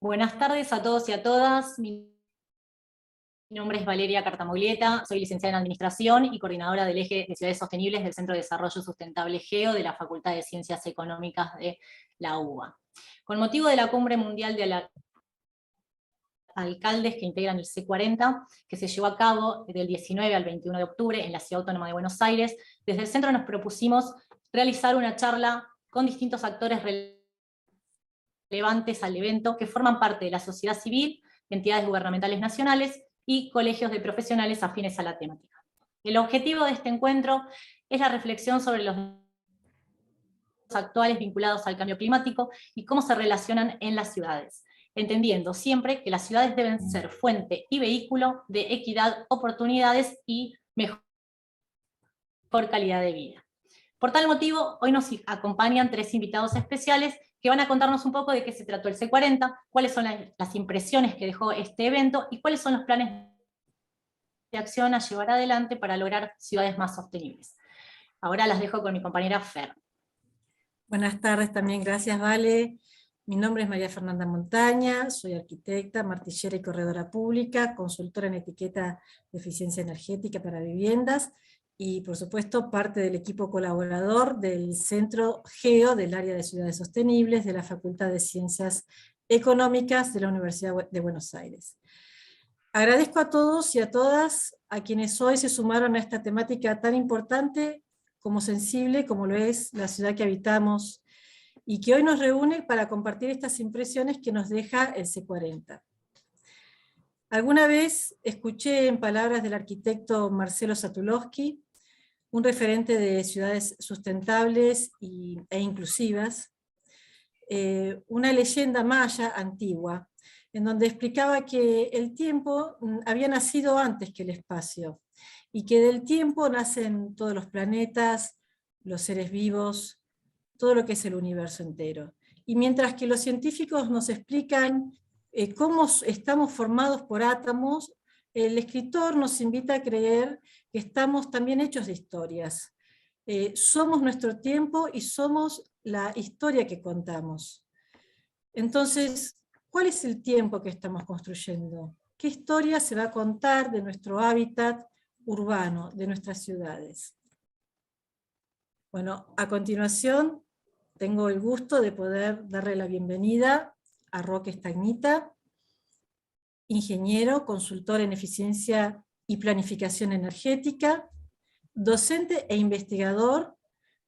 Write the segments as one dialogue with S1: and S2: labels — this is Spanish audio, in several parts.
S1: Buenas tardes a todos y a todas. Mi nombre es Valeria Cartamoglieta, soy licenciada en Administración y coordinadora del Eje de Ciudades Sostenibles del Centro de Desarrollo Sustentable GEO de la Facultad de Ciencias Económicas de la UBA. Con motivo de la Cumbre Mundial de Alcaldes que integran el C40, que se llevó a cabo del 19 al 21 de octubre en la Ciudad Autónoma de Buenos Aires, desde el centro nos propusimos realizar una charla con distintos actores relevantes al evento que forman parte de la sociedad civil, entidades gubernamentales nacionales y colegios de profesionales afines a la temática. El objetivo de este encuentro es la reflexión sobre los actuales vinculados al cambio climático y cómo se relacionan en las ciudades, entendiendo siempre que las ciudades deben ser fuente y vehículo de equidad, oportunidades y mejor calidad de vida. Por tal motivo, hoy nos acompañan 3 invitados especiales que van a contarnos un poco de qué se trató el C40, cuáles son las impresiones que dejó este evento y cuáles son los planes de acción a llevar adelante para lograr ciudades más sostenibles. Ahora las dejo con mi compañera Fer.
S2: Buenas tardes también, gracias Vale. Mi nombre es María Fernanda Montaña, soy arquitecta, martillera y corredora pública, consultora en etiqueta de eficiencia energética para viviendas y por supuesto parte del equipo colaborador del Centro GEO del Área de Ciudades Sostenibles de la Facultad de Ciencias Económicas de la Universidad de Buenos Aires. Agradezco a todos y a todas a quienes hoy se sumaron a esta temática tan importante como sensible, como lo es la ciudad que habitamos, y que hoy nos reúne para compartir estas impresiones que nos deja el C40. Alguna vez escuché en palabras del arquitecto Marcelo Satulowski, un referente de ciudades sustentables e inclusivas, una leyenda maya antigua, en donde explicaba que el tiempo había nacido antes que el espacio, y que del tiempo nacen todos los planetas, los seres vivos, todo lo que es el universo entero. Y mientras que los científicos nos explican cómo estamos formados por átomos, el escritor nos invita a creer que estamos también hechos de historias. Somos nuestro tiempo y somos la historia que contamos. Entonces, ¿cuál es el tiempo que estamos construyendo? ¿Qué historia se va a contar de nuestro hábitat urbano, de nuestras ciudades? Bueno, a continuación tengo el gusto de poder darle la bienvenida a Roque Stagnita, ingeniero, consultor en eficiencia y planificación energética, docente e investigador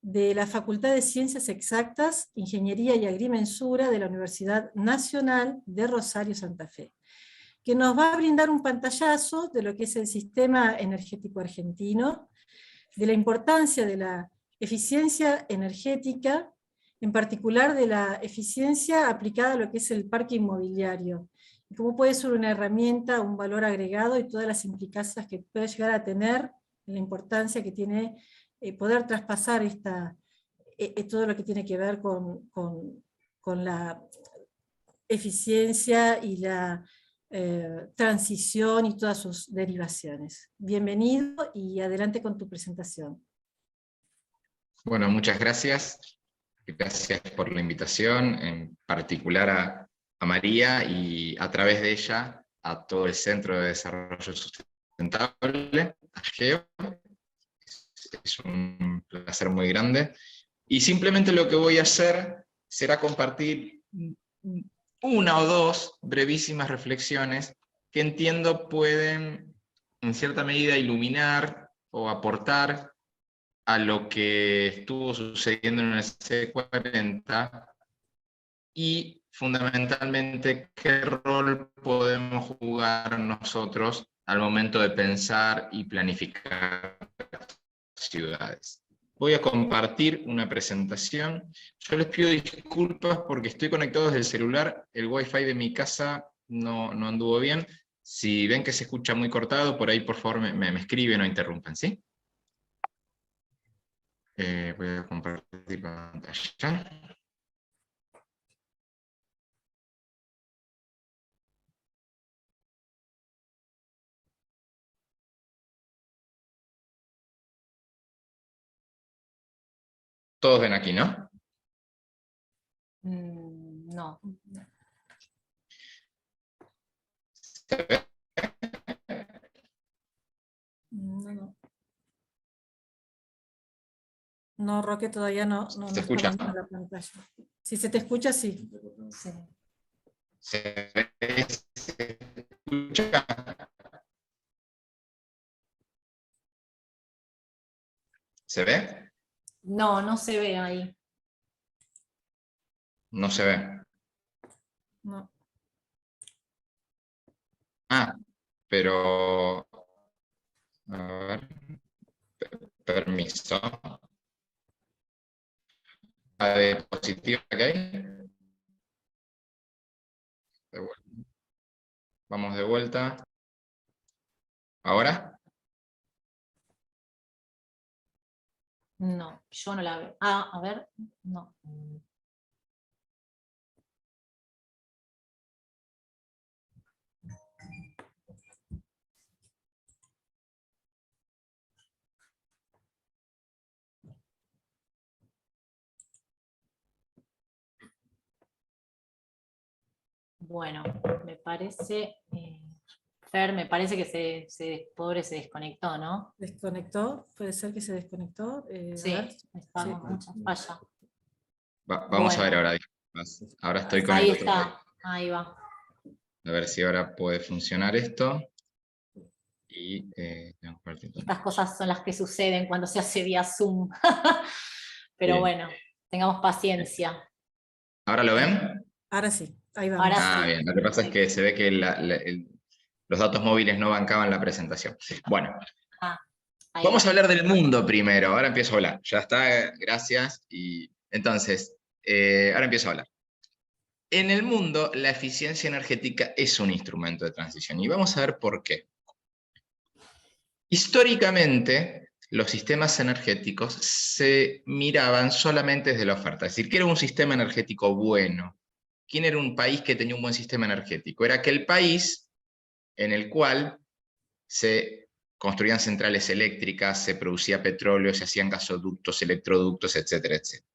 S2: de la Facultad de Ciencias Exactas, Ingeniería y Agrimensura de la Universidad Nacional de Rosario Santa Fe, que nos va a brindar un pantallazo de lo que es el sistema energético argentino, de la importancia de la eficiencia energética, en particular de la eficiencia aplicada a lo que es el parque inmobiliario, y cómo puede ser una herramienta, un valor agregado y todas las implicancias que puede llegar a tener, la importancia que tiene poder traspasar todo lo que tiene que ver con la eficiencia y la transición y todas sus derivaciones. Bienvenido y adelante con tu presentación.
S3: Bueno, muchas gracias. Gracias por la invitación, en particular a María y a través de ella a todo el Centro de Desarrollo Sustentable, a GEO. Es un placer muy grande. Y simplemente lo que voy a hacer será compartir una o dos brevísimas reflexiones que entiendo pueden, en cierta medida, iluminar o aportar a lo que estuvo sucediendo en el C40 y fundamentalmente qué rol podemos jugar nosotros al momento de pensar y planificar ciudades. Voy a compartir una presentación. Yo les pido disculpas porque estoy conectado desde el celular, el wifi de mi casa no anduvo bien. Si ven que se escucha muy cortado, por ahí por favor me escriben o interrumpen, ¿sí? Voy a compartir pantalla. Todos ven aquí, ¿no?
S1: No.
S3: ¿Se ve?
S2: No. No, Roque, todavía no
S3: ¿Se
S2: está
S3: escucha?
S2: viendo la pantalla. Si se te escucha, sí.
S1: Sí.
S3: ¿Se ve? ¿Se escucha? ¿Se ve?
S1: No, no se ve ahí.
S3: No se ve.
S2: No.
S3: Ah, pero... A ver, permiso. La diapositiva que hay. De vuelta. Vamos de vuelta. ¿Ahora?
S1: No, yo no la veo. Ah, a ver, no. Bueno, me parece, Fer, me parece que pobre se desconectó, ¿no?
S2: ¿Desconectó? ¿Puede ser que se desconectó?
S1: Sí,
S2: A ver.
S1: está
S2: Sí.
S1: con mucha falla.
S3: Vamos a ver
S1: Bueno.
S3: ahora. Ahora estoy con
S1: Ahí
S3: el otro.
S1: está, ahí va.
S3: A ver si ahora puede funcionar esto. Y
S1: Estas cosas son las que suceden cuando se hace vía Zoom. Pero
S3: Bien.
S1: bueno, tengamos paciencia.
S3: ¿Ahora lo ven?
S2: Ahora sí, ahí vamos.
S1: Ahora
S3: Ah,
S1: sí.
S3: bien. Lo que pasa es que se ve que los datos móviles no bancaban la presentación. Bueno,
S1: Ah, ahí
S3: vamos a
S1: va.
S3: hablar del mundo primero. Ahora empiezo a hablar. Ya está, gracias. Y entonces, ahora empiezo a hablar. En el mundo, la eficiencia energética es un instrumento de transición. Y vamos a ver por qué. Históricamente, los sistemas energéticos se miraban solamente desde la oferta. Es decir, ¿qué era un sistema energético bueno? ¿Quién era un país que tenía un buen sistema energético? Era aquel país en el cual se construían centrales eléctricas, se producía petróleo, se hacían gasoductos, electroductos, etcétera, etcétera.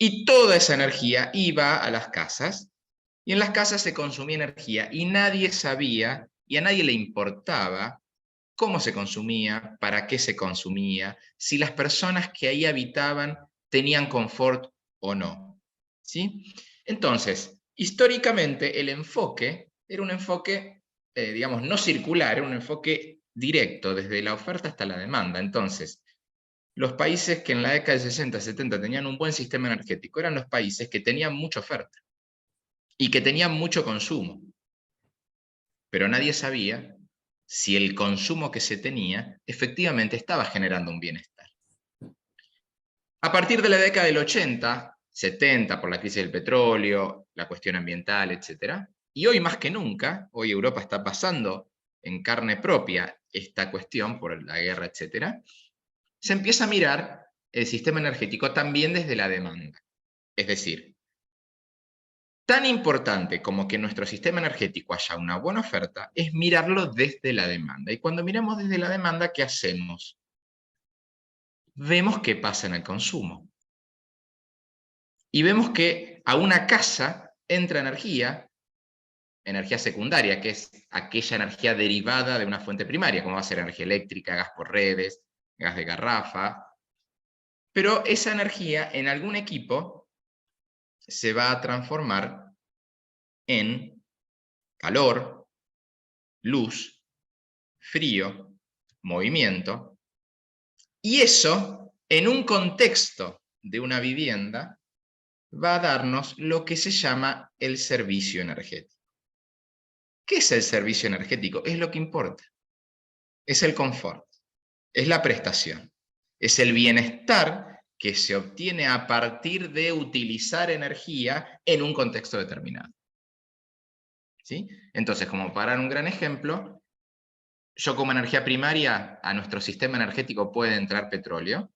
S3: Y toda esa energía iba a las casas, y en las casas se consumía energía, y nadie sabía, y a nadie le importaba cómo se consumía, para qué se consumía, si las personas que ahí habitaban tenían confort o no. ¿Sí? Entonces, históricamente el enfoque era un enfoque, digamos, no circular, era un enfoque directo, desde la oferta hasta la demanda. Entonces, los países que en la década de 60, 70 tenían un buen sistema energético eran los países que tenían mucha oferta y que tenían mucho consumo. Pero nadie sabía si el consumo que se tenía efectivamente estaba generando un bienestar. A partir de la década del 80, 70, por la crisis del petróleo, la cuestión ambiental, etc., y hoy más que nunca, hoy Europa está pasando en carne propia esta cuestión por la guerra, etc., se empieza a mirar el sistema energético también desde la demanda. Es decir, tan importante como que en nuestro sistema energético haya una buena oferta es mirarlo desde la demanda. Y cuando miramos desde la demanda, ¿qué hacemos? Vemos qué pasa en el consumo. Y vemos que a una casa entra energía secundaria, que es aquella energía derivada de una fuente primaria, como va a ser energía eléctrica, gas por redes, gas de garrafa. Pero esa energía en algún equipo se va a transformar en calor, luz, frío, movimiento, y eso, en un contexto de una vivienda, va a darnos lo que se llama el servicio energético. ¿Qué es el servicio energético? Es lo que importa. Es el confort, es la prestación, es el bienestar que se obtiene a partir de utilizar energía en un contexto determinado. ¿Sí? Entonces, como para dar un gran ejemplo, yo como energía primaria a nuestro sistema energético puede entrar petróleo,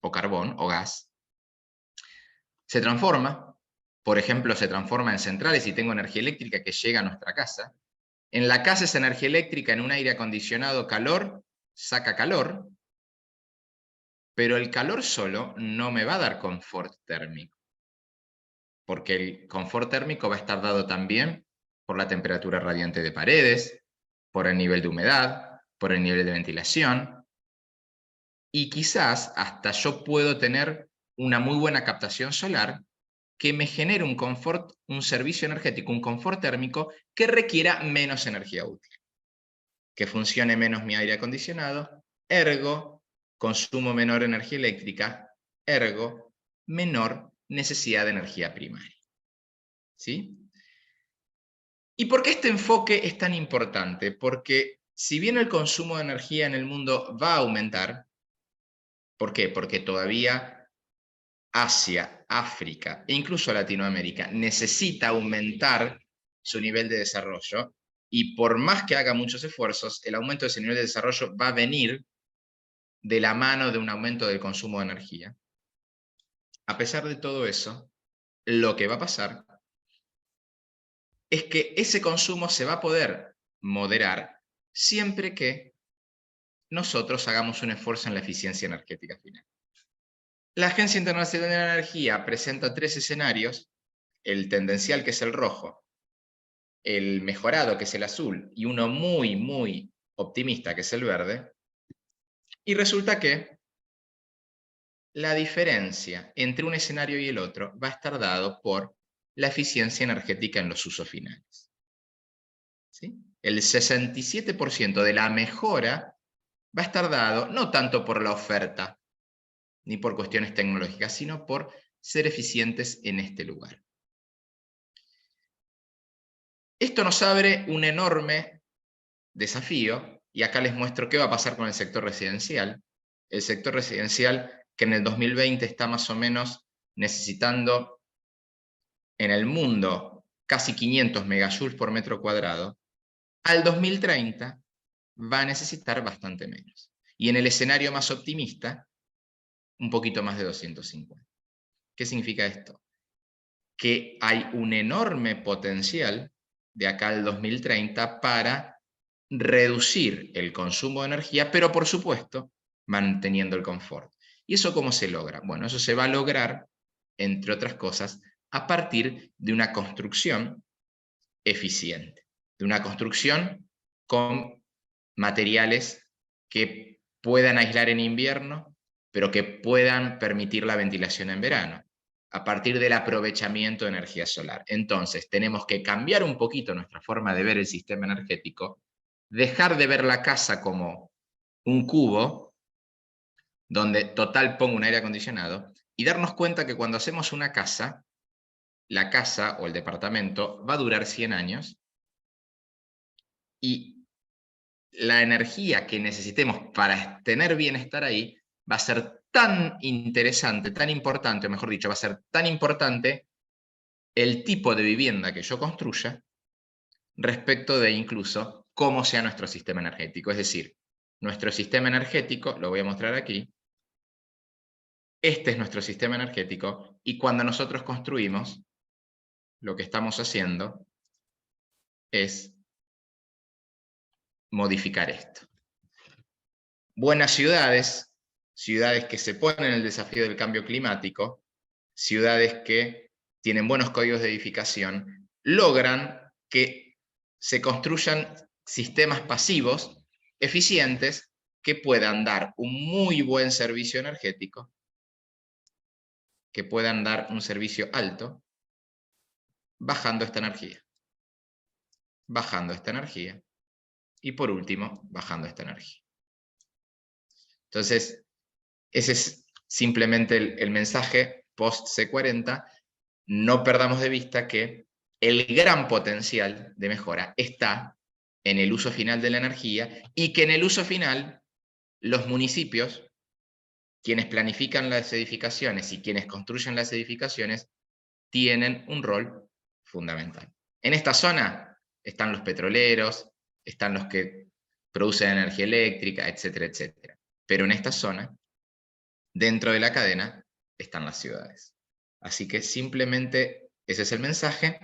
S3: o carbón, o gas. Se transforma, por ejemplo, se transforma en centrales y tengo energía eléctrica que llega a nuestra casa. En la casa esa energía eléctrica en un aire acondicionado calor, saca calor, pero el calor solo no me va a dar confort térmico, porque el confort térmico va a estar dado también por la temperatura radiante de paredes, por el nivel de humedad, por el nivel de ventilación, y quizás hasta yo puedo tener una muy buena captación solar que me genere un confort, un servicio energético, un confort térmico que requiera menos energía útil, que funcione menos mi aire acondicionado, ergo, consumo menor energía eléctrica, ergo, menor necesidad de energía primaria. ¿Sí? ¿Y por qué este enfoque es tan importante? Porque si bien el consumo de energía en el mundo va a aumentar, ¿por qué? Porque todavía Asia, África e incluso Latinoamérica necesita aumentar su nivel de desarrollo, y por más que haga muchos esfuerzos, el aumento de ese nivel de desarrollo va a venir de la mano de un aumento del consumo de energía. A pesar de todo eso, lo que va a pasar es que ese consumo se va a poder moderar siempre que nosotros hagamos un esfuerzo en la eficiencia energética final. La Agencia Internacional de la Energía presenta 3 escenarios: el tendencial, que es el rojo, el mejorado, que es el azul, y uno muy, muy optimista, que es el verde. Y resulta que la diferencia entre un escenario y el otro va a estar dado por la eficiencia energética en los usos finales. ¿Sí? El 67% de la mejora va a estar dado no tanto por la oferta, ni por cuestiones tecnológicas, sino por ser eficientes en este lugar. Esto nos abre un enorme desafío, y acá les muestro qué va a pasar con el sector residencial. El sector residencial, que en el 2020 está más o menos necesitando en el mundo casi 500 megajoules por metro cuadrado, al 2030 va a necesitar bastante menos. Y en el escenario más optimista, un poquito más de 250. ¿Qué significa esto? Que hay un enorme potencial de acá al 2030 para reducir el consumo de energía, pero por supuesto manteniendo el confort. ¿Y eso cómo se logra? Bueno, eso se va a lograr, entre otras cosas, a partir de una construcción eficiente, de una construcción con materiales que puedan aislar en invierno, pero que puedan permitir la ventilación en verano, a partir del aprovechamiento de energía solar. Entonces, tenemos que cambiar un poquito nuestra forma de ver el sistema energético, dejar de ver la casa como un cubo, donde total pongo un aire acondicionado, y darnos cuenta que cuando hacemos una casa, la casa o el departamento va a durar 100 años, y la energía que necesitemos para tener bienestar ahí va a ser tan interesante, tan importante, o mejor dicho, va a ser tan importante el tipo de vivienda que yo construya respecto de incluso cómo sea nuestro sistema energético. Es decir, nuestro sistema energético, lo voy a mostrar aquí, este es nuestro sistema energético, y cuando nosotros construimos, lo que estamos haciendo es modificar esto. Buenas ciudades, ciudades que se ponen en el desafío del cambio climático, ciudades que tienen buenos códigos de edificación, logran que se construyan sistemas pasivos eficientes que puedan dar un muy buen servicio energético, que puedan dar un servicio alto, bajando esta energía, y por último, bajando esta energía. Entonces, ese es simplemente el mensaje post C40. No perdamos de vista que el gran potencial de mejora está en el uso final de la energía, y que en el uso final los municipios, quienes planifican las edificaciones y quienes construyen las edificaciones, tienen un rol fundamental. En esta zona están los petroleros, están los que producen energía eléctrica, etcétera, etcétera. Pero en esta zona, dentro de la cadena, están las ciudades. Así que simplemente ese es el mensaje.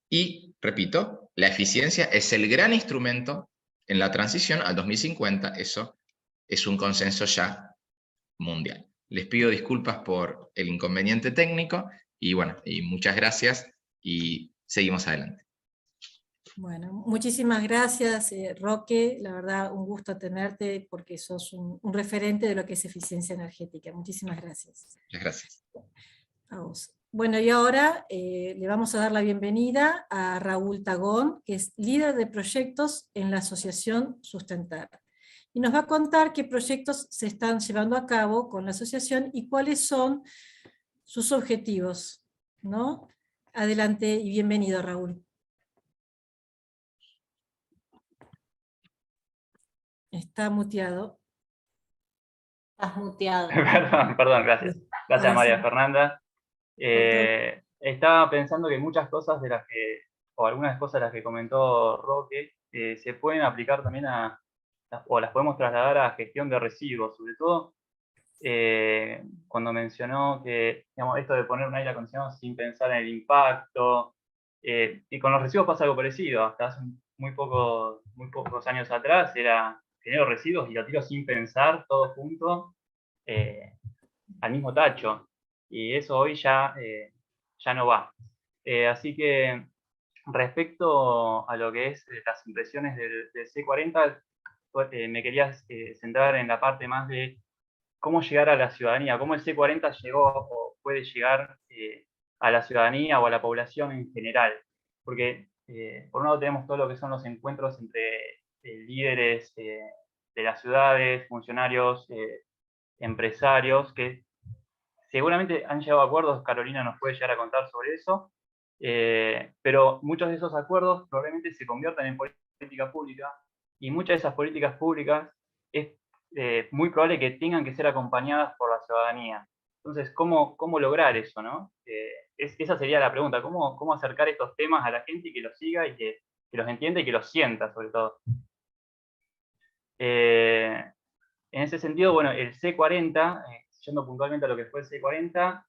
S3: Y, repito, la eficiencia es el gran instrumento en la transición al 2050. Eso es un consenso ya mundial. Les pido disculpas por el inconveniente técnico, y bueno, y muchas gracias, y seguimos adelante.
S2: Bueno, muchísimas gracias, Roque. La verdad, un gusto tenerte porque sos un referente de lo que es eficiencia energética. Muchísimas gracias.
S3: Muchas gracias.
S2: A vos. Bueno, y ahora le vamos a dar la bienvenida a Raúl Tagón, que es líder de proyectos en la Asociación Sustentar. Y nos va a contar qué proyectos se están llevando a cabo con la asociación y cuáles son sus objetivos, ¿no? Adelante y bienvenido, Raúl. Está muteado.
S1: Estás muteado.
S4: Perdón, gracias. Gracias,
S2: Ahora
S4: María
S2: sí.
S4: Fernanda. Estaba pensando que muchas cosas o algunas cosas de las que comentó Roque, se pueden aplicar también o las podemos trasladar a gestión de residuos, sobre todo cuando mencionó que, digamos, esto de poner un aire acondicionado sin pensar en el impacto, y con los residuos pasa algo parecido. Hasta hace muy pocos años atrás era genero residuos y lo tiro sin pensar, todo junto, al mismo tacho, y eso hoy ya no va. Así que respecto a lo que es las impresiones del C40, me quería centrar en la parte más de cómo llegar a la ciudadanía, cómo el C40 llegó o puede llegar a la ciudadanía o a la población en general. Porque por un lado tenemos todo lo que son los encuentros entre líderes de las ciudades, funcionarios, empresarios, que seguramente han llegado a acuerdos. Carolina nos puede llegar a contar sobre eso, pero muchos de esos acuerdos probablemente se conviertan en política pública, y muchas de esas políticas públicas es muy probable que tengan que ser acompañadas por la ciudadanía. Entonces, ¿cómo lograr eso, no? Esa sería la pregunta, ¿cómo acercar estos temas a la gente y que los siga y que los entienda y que los sienta, sobre todo? En ese sentido, bueno, el C40, yendo puntualmente a lo que fue el C40,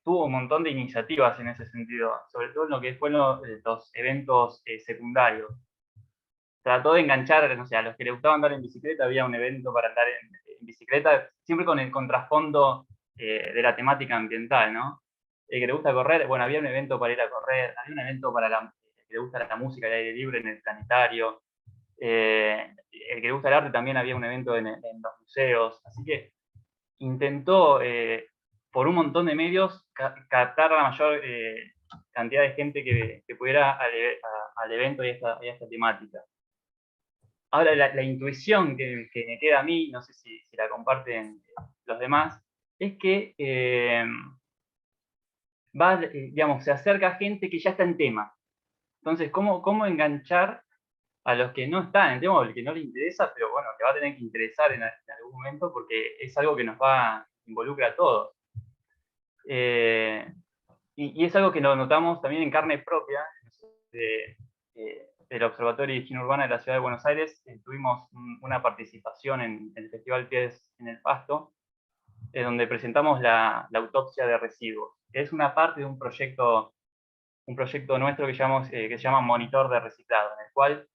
S4: tuvo un montón de iniciativas en ese sentido, sobre todo en lo que fueron los eventos secundarios. Trató de enganchar, no sé, a los que les gustaba andar en bicicleta, había un evento para andar en bicicleta, siempre con el contrasfondo de la temática ambiental, ¿no? El que le gusta correr, bueno, había un evento para ir a correr, había un evento para el que le gusta la música al aire libre en el planetario. El que le gusta el arte también había un evento en los museos, así que intentó por un montón de medios captar la mayor cantidad de gente que pudiera al evento y a esta temática. Ahora, la intuición que me queda a mí, no sé si la comparten los demás, es que digamos, se acerca gente que ya está en tema. Entonces, ¿cómo enganchar a los que no están en el tema, o al que no le interesa, pero bueno, que va a tener que interesar en algún momento, porque es algo que nos involucra a todos? Y es algo que lo notamos también en carne propia. Del Observatorio de Higiene Urbana de la Ciudad de Buenos Aires tuvimos una participación en el Festival Pies en el Pasto, donde presentamos la autopsia de residuos. Es una parte de un proyecto nuestro que se llama Monitor de Reciclado, en el cual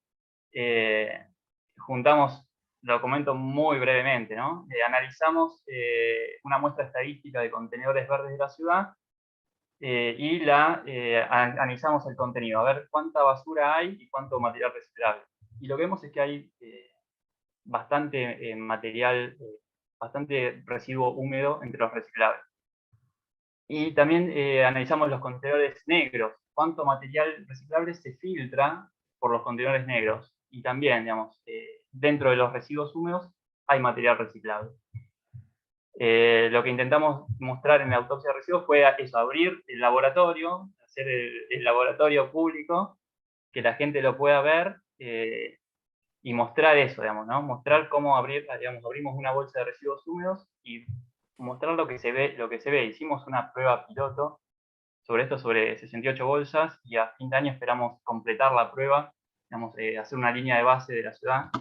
S4: juntamos, lo comento muy brevemente, ¿no? Analizamos una muestra estadística de contenedores verdes de la ciudad y analizamos el contenido, a ver cuánta basura hay y cuánto material reciclable. Y lo que vemos es que hay bastante material, bastante residuo húmedo entre los reciclables. Y también analizamos los contenedores negros, cuánto material reciclable se filtra por los contenedores negros. Y también, digamos, dentro de los residuos húmedos hay material reciclable. Lo que intentamos mostrar en la autopsia de residuos fue eso, abrir el laboratorio, hacer el laboratorio público, que la gente lo pueda ver y mostrar eso, digamos, ¿no? Mostrar cómo abrimos una bolsa de residuos húmedos y mostrar lo que se ve. Hicimos una prueba piloto sobre 68 bolsas, y a fin de año esperamos completar la prueba, digamos, hacer una línea de base de la ciudad.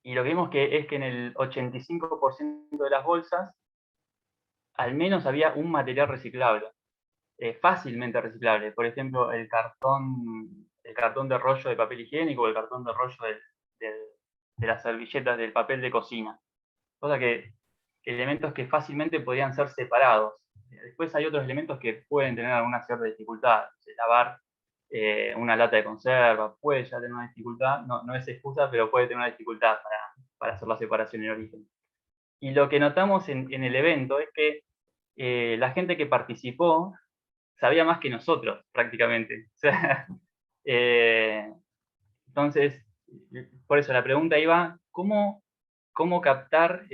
S4: Y lo que vimos es que en el 85% de las bolsas, al menos había un material reciclable, fácilmente reciclable. Por ejemplo, el cartón de rollo de papel higiénico, o el cartón de rollo de las servilletas, del papel de cocina. Cosa que elementos que fácilmente podían ser separados. Después hay otros elementos que pueden tener alguna cierta dificultad. Lavar una lata de conserva, puede ya tener una dificultad, no es excusa, pero puede tener una dificultad para hacer la separación en origen. Y lo que notamos en el evento es que la gente que participó sabía más que nosotros, prácticamente. O sea, entonces, por eso la pregunta iba, ¿cómo captar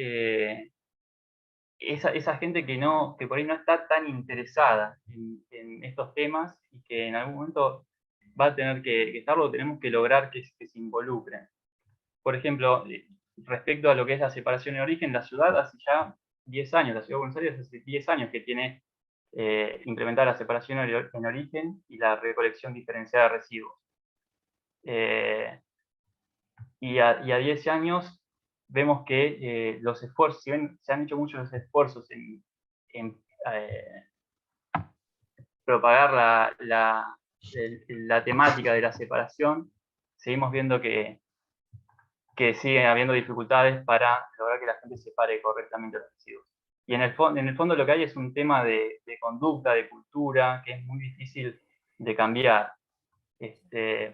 S4: esa gente que por ahí no está tan interesada en estos temas y que en algún momento va a tener que estarlo, tenemos que lograr que se involucren? Por ejemplo, respecto a lo que es la separación en origen, la ciudad hace ya 10 años, la ciudad de Buenos Aires hace 10 años que tiene implementada la separación en origen y la recolección diferenciada de residuos. Y a 10 años vemos que los esfuerzos, si bien se han hecho muchos esfuerzos en propagar la temática de la separación, seguimos viendo que sigue habiendo dificultades para lograr que la gente separe correctamente los residuos. Y en el fondo lo que hay es un tema de conducta, de cultura, que es muy difícil de cambiar.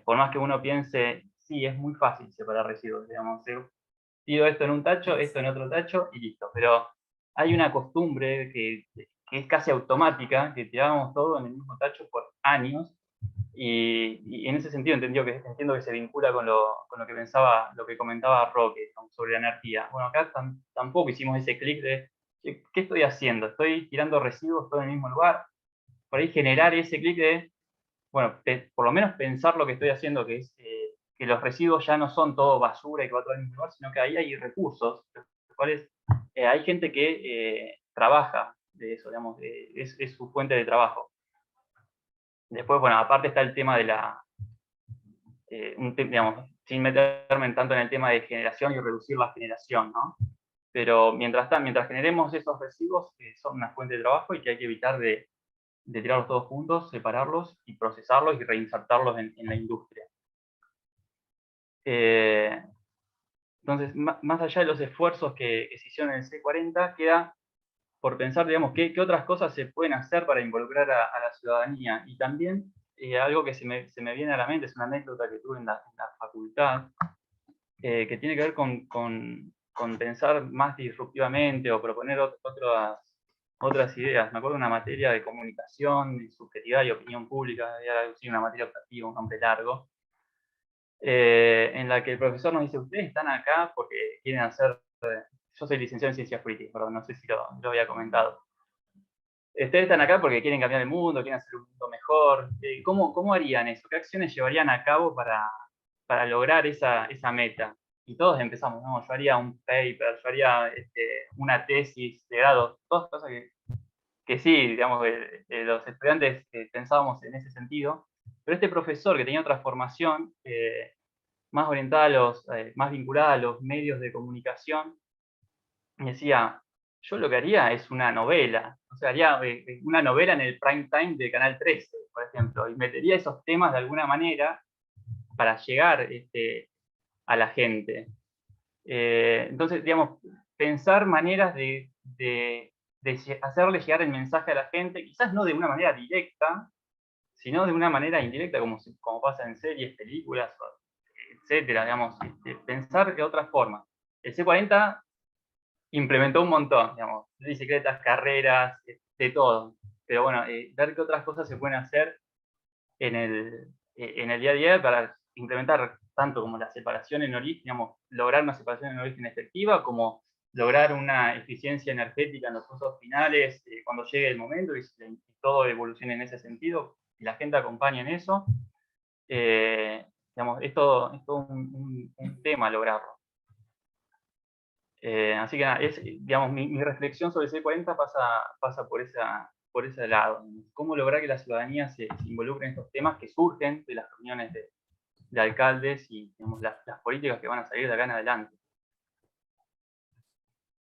S4: Por más que uno piense, sí, es muy fácil separar residuos, digamos, tiro esto en un tacho, esto en otro tacho y listo. Pero hay una costumbre que es casi automática, que tirábamos todo en el mismo tacho por años, y en ese sentido entiendo que se vincula con lo que comentaba Roque sobre la energía. Bueno, acá tampoco hicimos ese clic de ¿qué estoy haciendo? ¿Estoy tirando residuos todo en el mismo lugar? Por ahí generar ese clic de, bueno, por lo menos pensar lo que estoy haciendo, que es que los residuos ya no son todo basura y que va todo en el mismo lugar, sino que ahí hay recursos, los cuales hay gente que trabaja de eso, digamos, es su fuente de trabajo. Después, bueno, aparte está el tema de digamos, sin meterme tanto en el tema de generación y reducir la generación, ¿no? Pero mientras generemos esos residuos, son una fuente de trabajo y que hay que evitar de tirarlos todos juntos, separarlos y procesarlos y reinsertarlos en la industria. Entonces, más allá de los esfuerzos que se hicieron en el C40, queda por pensar, digamos, qué otras cosas se pueden hacer para involucrar a la ciudadanía. Y también algo que se me viene a la mente, es una anécdota que tuve en la facultad, que tiene que ver con pensar más disruptivamente o proponer otras ideas. Me acuerdo de una materia de comunicación, de subjetividad y opinión pública, era una materia optativa, un nombre largo, en la que el profesor nos dice, ustedes están acá porque quieren hacer... Yo soy licenciado en ciencias políticas, perdón, no sé si lo había comentado. Ustedes están acá porque quieren cambiar el mundo, quieren hacer un mundo mejor. ¿Cómo harían eso? ¿Qué acciones llevarían a cabo para lograr esa meta? Y todos empezamos, no, yo haría un paper, yo haría una tesis de grado, todas cosas que sí, digamos, los estudiantes pensábamos en ese sentido, pero este profesor que tenía otra formación, más orientada más vinculada a los medios de comunicación, me decía, yo lo que haría es una novela, o sea, haría una novela en el prime time de Canal 13, por ejemplo, y metería esos temas de alguna manera para llegar a la gente. Entonces, digamos, pensar maneras de hacerle llegar el mensaje a la gente, quizás no de una manera directa, sino de una manera indirecta, como pasa en series, películas, etcétera, digamos, pensar de otras formas. El C40 implementó un montón, digamos, bicicletas, carreras, de todo. Pero bueno, ver qué otras cosas se pueden hacer en el día a día para implementar tanto como la separación en origen, digamos, lograr una separación en origen efectiva, como lograr una eficiencia energética en los usos finales cuando llegue el momento y todo evolucione en ese sentido, y la gente acompañe en eso. Digamos, es todo un tema lograrlo. Así que digamos, mi reflexión sobre el C40 pasa por ese lado. Cómo lograr que la ciudadanía se involucre en estos temas que surgen de las reuniones de alcaldes y digamos, las políticas que van a salir de acá en adelante.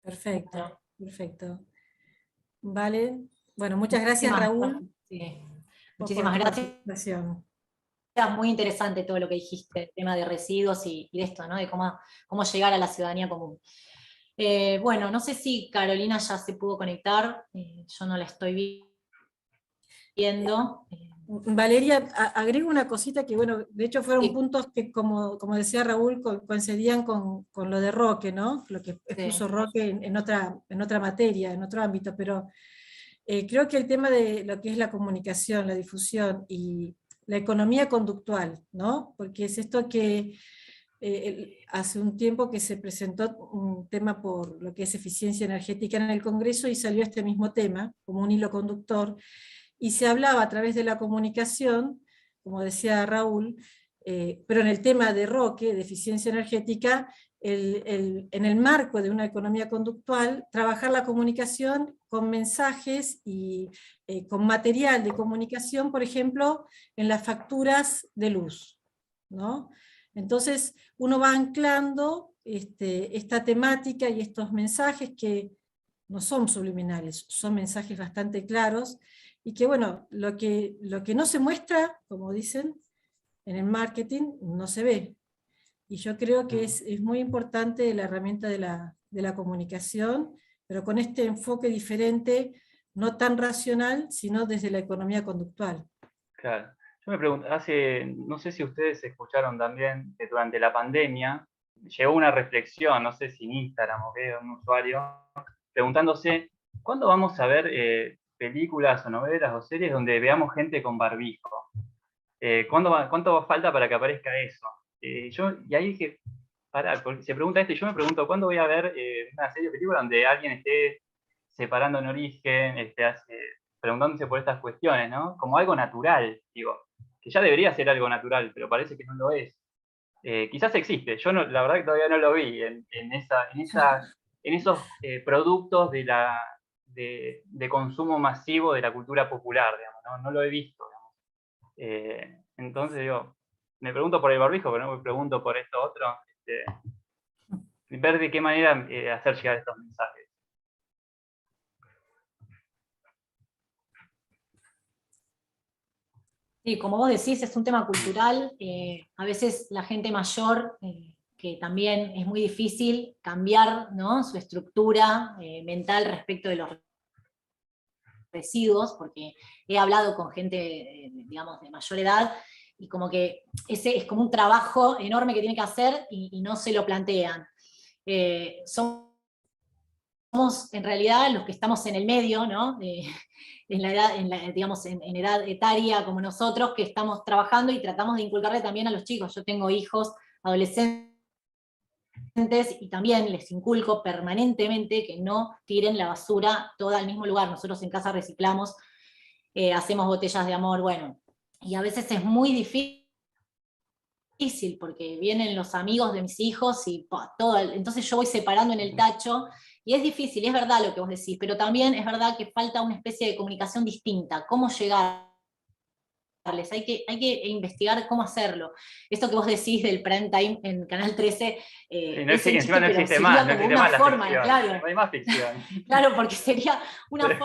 S2: Perfecto, perfecto. Vale. Bueno, muchas gracias, Raúl.
S1: Sí. Muchísimas gracias. Muy interesante todo lo que dijiste, el tema de residuos y de esto, ¿no? De cómo llegar a la ciudadanía común. Bueno, no sé si Carolina ya se pudo conectar, yo no la estoy viendo.
S2: Valeria, agrego una cosita que, bueno, de hecho fueron
S1: Sí.
S2: puntos que, como decía Raúl, coincidían con lo de Roque, ¿no? Lo que expuso Roque en otra materia, en otro ámbito, pero creo que el tema de lo que es la comunicación, la difusión y la economía conductual, ¿no? Porque es esto que hace un tiempo que se presentó un tema por lo que es eficiencia energética en el Congreso y salió este mismo tema como un hilo conductor, y se hablaba a través de la comunicación, como decía Raúl, pero en el tema de Roque, de eficiencia energética, en el marco de una economía conductual, trabajar la comunicación con mensajes y con material de comunicación, por ejemplo, en las facturas de luz, ¿no? Entonces uno va anclando esta temática y estos mensajes que no son subliminales, son mensajes bastante claros, y que bueno, lo que no se muestra, como dicen, en el marketing, no se ve. Y yo creo que es muy importante la herramienta de la comunicación, pero con este enfoque diferente, no tan racional, sino desde la economía conductual.
S4: Claro. Yo me pregunto, no sé si ustedes escucharon también que durante la pandemia llegó una reflexión, no sé si en Instagram o qué, un usuario, preguntándose, ¿cuándo vamos a ver películas o novelas o series donde veamos gente con barbijo? ¿Cuánto falta para que aparezca eso? Y ahí dije, pará, porque se pregunta esto y yo me pregunto, ¿cuándo voy a ver una serie o película donde alguien esté separando en origen, preguntándose por estas cuestiones, ¿no? Como algo natural, digo, que ya debería ser algo natural, pero parece que no lo es. Quizás existe, yo no, la verdad que todavía no lo vi en esos productos de consumo masivo de la cultura popular, digamos, no lo he visto. Entonces digo, me pregunto por el barbijo, pero no me pregunto por esto otro, ver de qué manera hacer llegar estos mensajes.
S1: Sí, como vos decís, es un tema cultural. A veces la gente mayor, que también es muy difícil cambiar, ¿no?, su estructura mental respecto de los residuos, porque he hablado con gente, digamos, de mayor edad, y como que ese es como un trabajo enorme que tiene que hacer y no se lo plantean. Somos en realidad los que estamos en el medio, ¿no? En la edad, digamos, en edad etaria como nosotros, que estamos trabajando y tratamos de inculcarle también a los chicos. Yo tengo hijos adolescentes y también les inculco permanentemente que no tiren la basura toda al mismo lugar. Nosotros en casa reciclamos, hacemos botellas de amor, bueno, y a veces es muy difícil porque vienen los amigos de mis hijos y todo, entonces yo voy separando en el tacho, y es difícil, y es verdad lo que vos decís, pero también es verdad que falta una especie de comunicación distinta, cómo llegarles, hay que investigar cómo hacerlo. Esto que vos decís del prime time en Canal 13, es un chiste, pero sería como una forma, claro.
S4: No hay más ficción.
S1: Claro, porque sería una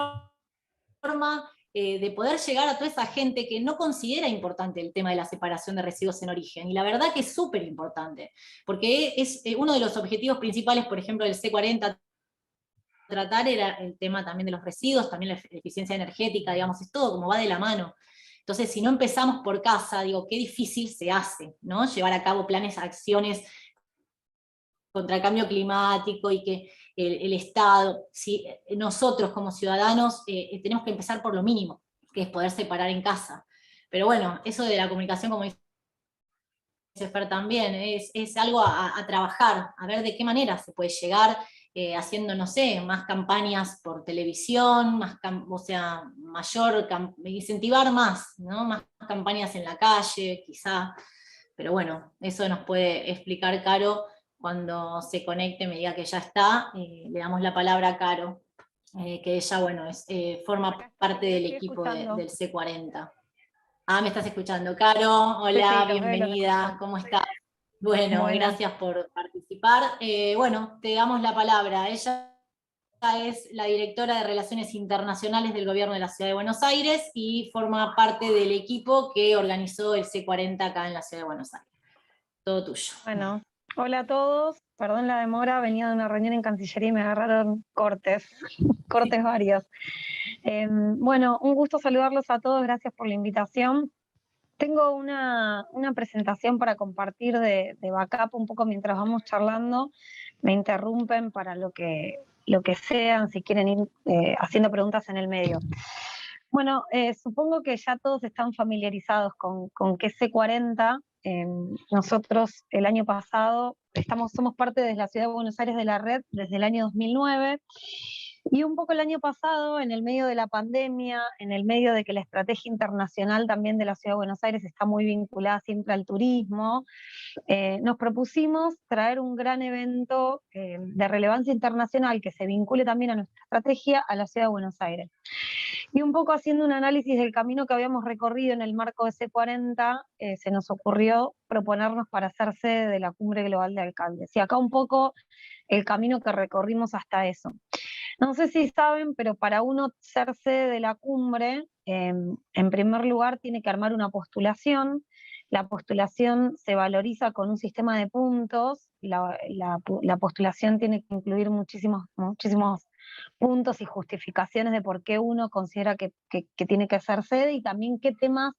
S1: forma de poder llegar a toda esa gente que no considera importante el tema de la separación de residuos en origen, y la verdad que es súper importante, porque es uno de los objetivos principales, por ejemplo, del C40, tratar era el tema también de los residuos, también la eficiencia energética, digamos, es todo como va de la mano. Entonces, si no empezamos por casa, digo, qué difícil se hace, ¿no?, llevar a cabo planes, acciones contra el cambio climático, y que el Estado, si nosotros como ciudadanos tenemos que empezar por lo mínimo, que es poder separar en casa. Pero bueno, eso de la comunicación, como dice Fer también, es algo a trabajar, a ver de qué manera se puede llegar, haciendo, no sé, más campañas por televisión, o sea, incentivar más, ¿no?, más campañas en la calle, quizá. Pero bueno, eso nos puede explicar Caro cuando se conecte, me diga que ya está. Le damos la palabra a Caro, que ella, bueno, forma parte del equipo del C40. Ah, me estás escuchando, Caro. Hola,
S5: Sí,
S1: bienvenida, ¿cómo estás? Bueno, gracias por participar. Bueno, te damos la palabra. Ella es la directora de Relaciones Internacionales del Gobierno de la Ciudad de Buenos Aires y forma parte del equipo que organizó el C40 acá en la Ciudad de Buenos Aires. Todo tuyo.
S5: Bueno, hola a todos. Perdón la demora, venía de una reunión en Cancillería y me agarraron cortes varios. Bueno, un gusto saludarlos a todos, gracias por la invitación. Tengo una presentación para compartir de backup un poco mientras vamos charlando. Me interrumpen para lo que sean, si quieren ir haciendo preguntas en el medio. Bueno, supongo que ya todos están familiarizados con qué es C40. Nosotros el año pasado somos parte de la Ciudad de Buenos Aires de la red desde el año 2009. Y un poco el año pasado, en el medio de la pandemia, en el medio de que la estrategia internacional también de la Ciudad de Buenos Aires está muy vinculada siempre al turismo, nos propusimos traer un gran evento de relevancia internacional que se vincule también a nuestra estrategia a la Ciudad de Buenos Aires. Y un poco haciendo un análisis del camino que habíamos recorrido en el marco de C40, se nos ocurrió proponernos para hacer sede de la Cumbre Global de Alcaldes. Y acá un poco el camino que recorrimos hasta eso. No sé si saben, pero para uno ser sede de la cumbre, en primer lugar tiene que armar una postulación. La postulación se valoriza con un sistema de puntos. La postulación tiene que incluir muchísimos puntos y justificaciones de por qué uno considera que tiene que ser sede y también qué temas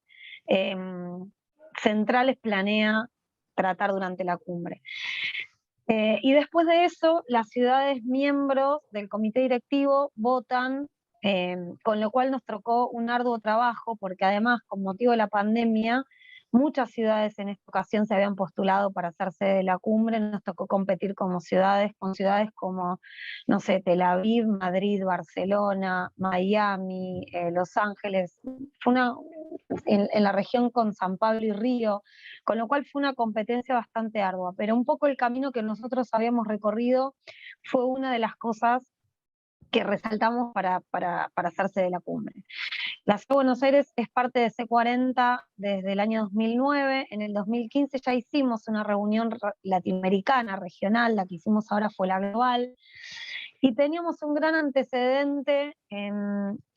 S5: centrales planea tratar durante la cumbre. Y después de eso, las ciudades miembros del comité directivo votan, con lo cual nos tocó un arduo trabajo, porque además, con motivo de la pandemia, muchas ciudades en esta ocasión se habían postulado para ser sede de la cumbre. Nos tocó competir con ciudades como, no sé, Tel Aviv, Madrid, Barcelona, Miami, Los Ángeles. Fue en la región con San Pablo y Río, con lo cual fue una competencia bastante ardua, pero un poco el camino que nosotros habíamos recorrido fue una de las cosas que resaltamos para hacerse de la cumbre. La Ciudad de Buenos Aires es parte de C40 desde el año 2009, en el 2015 ya hicimos una reunión latinoamericana, regional, la que hicimos ahora fue la global, y teníamos un gran antecedente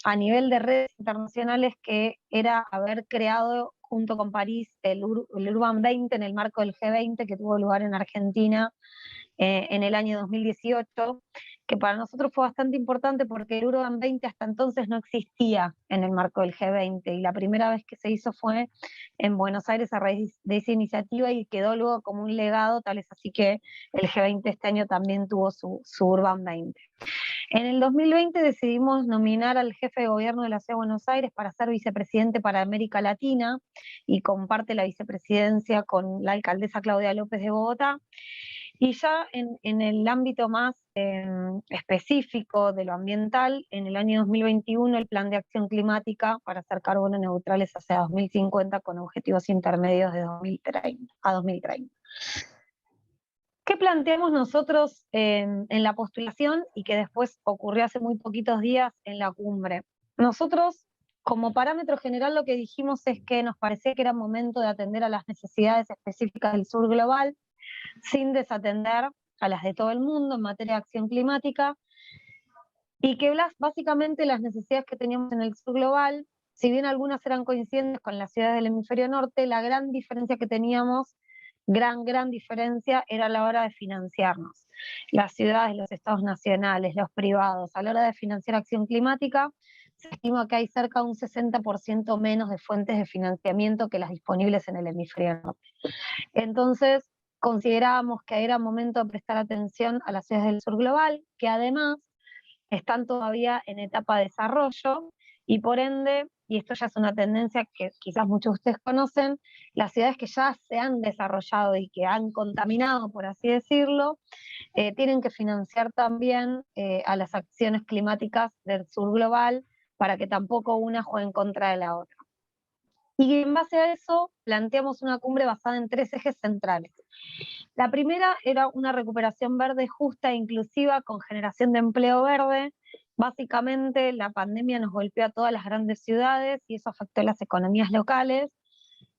S5: a nivel de redes internacionales que era haber creado junto con París el Urban 20 en el marco del G20 que tuvo lugar en Argentina en el año 2018, que para nosotros fue bastante importante porque el Urban 20 hasta entonces no existía en el marco del G20 y la primera vez que se hizo fue en Buenos Aires a raíz de esa iniciativa y quedó luego como un legado, tal es así que el G20 este año también tuvo su Urban 20. En el 2020 decidimos nominar al jefe de gobierno de la Ciudad de Buenos Aires para ser vicepresidente para América Latina y comparte la vicepresidencia con la alcaldesa Claudia López de Bogotá. Y ya en el ámbito más específico de lo ambiental, en el año 2021 el Plan de Acción Climática para ser carbono neutrales hacia 2050 con objetivos intermedios de 2030 a 2030. ¿Qué planteamos nosotros en la postulación y que después ocurrió hace muy poquitos días en la cumbre? Nosotros, como parámetro general, lo que dijimos es que nos parecía que era momento de atender a las necesidades específicas del sur global, sin desatender a las de todo el mundo en materia de acción climática, y que básicamente las necesidades que teníamos en el sur global, si bien algunas eran coincidentes con las ciudades del hemisferio norte, la gran diferencia que teníamos, gran diferencia, era a la hora de financiarnos. Las ciudades, los estados nacionales, los privados, a la hora de financiar acción climática, se estima que hay cerca de un 60% menos de fuentes de financiamiento que las disponibles en el hemisferio norte. Entonces, considerábamos que era momento de prestar atención a las ciudades del sur global, que además están todavía en etapa de desarrollo, y por ende, y esto ya es una tendencia que quizás muchos de ustedes conocen, las ciudades que ya se han desarrollado y que han contaminado, por así decirlo, tienen que financiar también a las acciones climáticas del sur global para que tampoco una juegue en contra de la otra. Y en base a eso planteamos una cumbre basada en 3 ejes centrales. La primera era una recuperación verde justa e inclusiva con generación de empleo verde. Básicamente la pandemia nos golpeó a todas las grandes ciudades y eso afectó a las economías locales.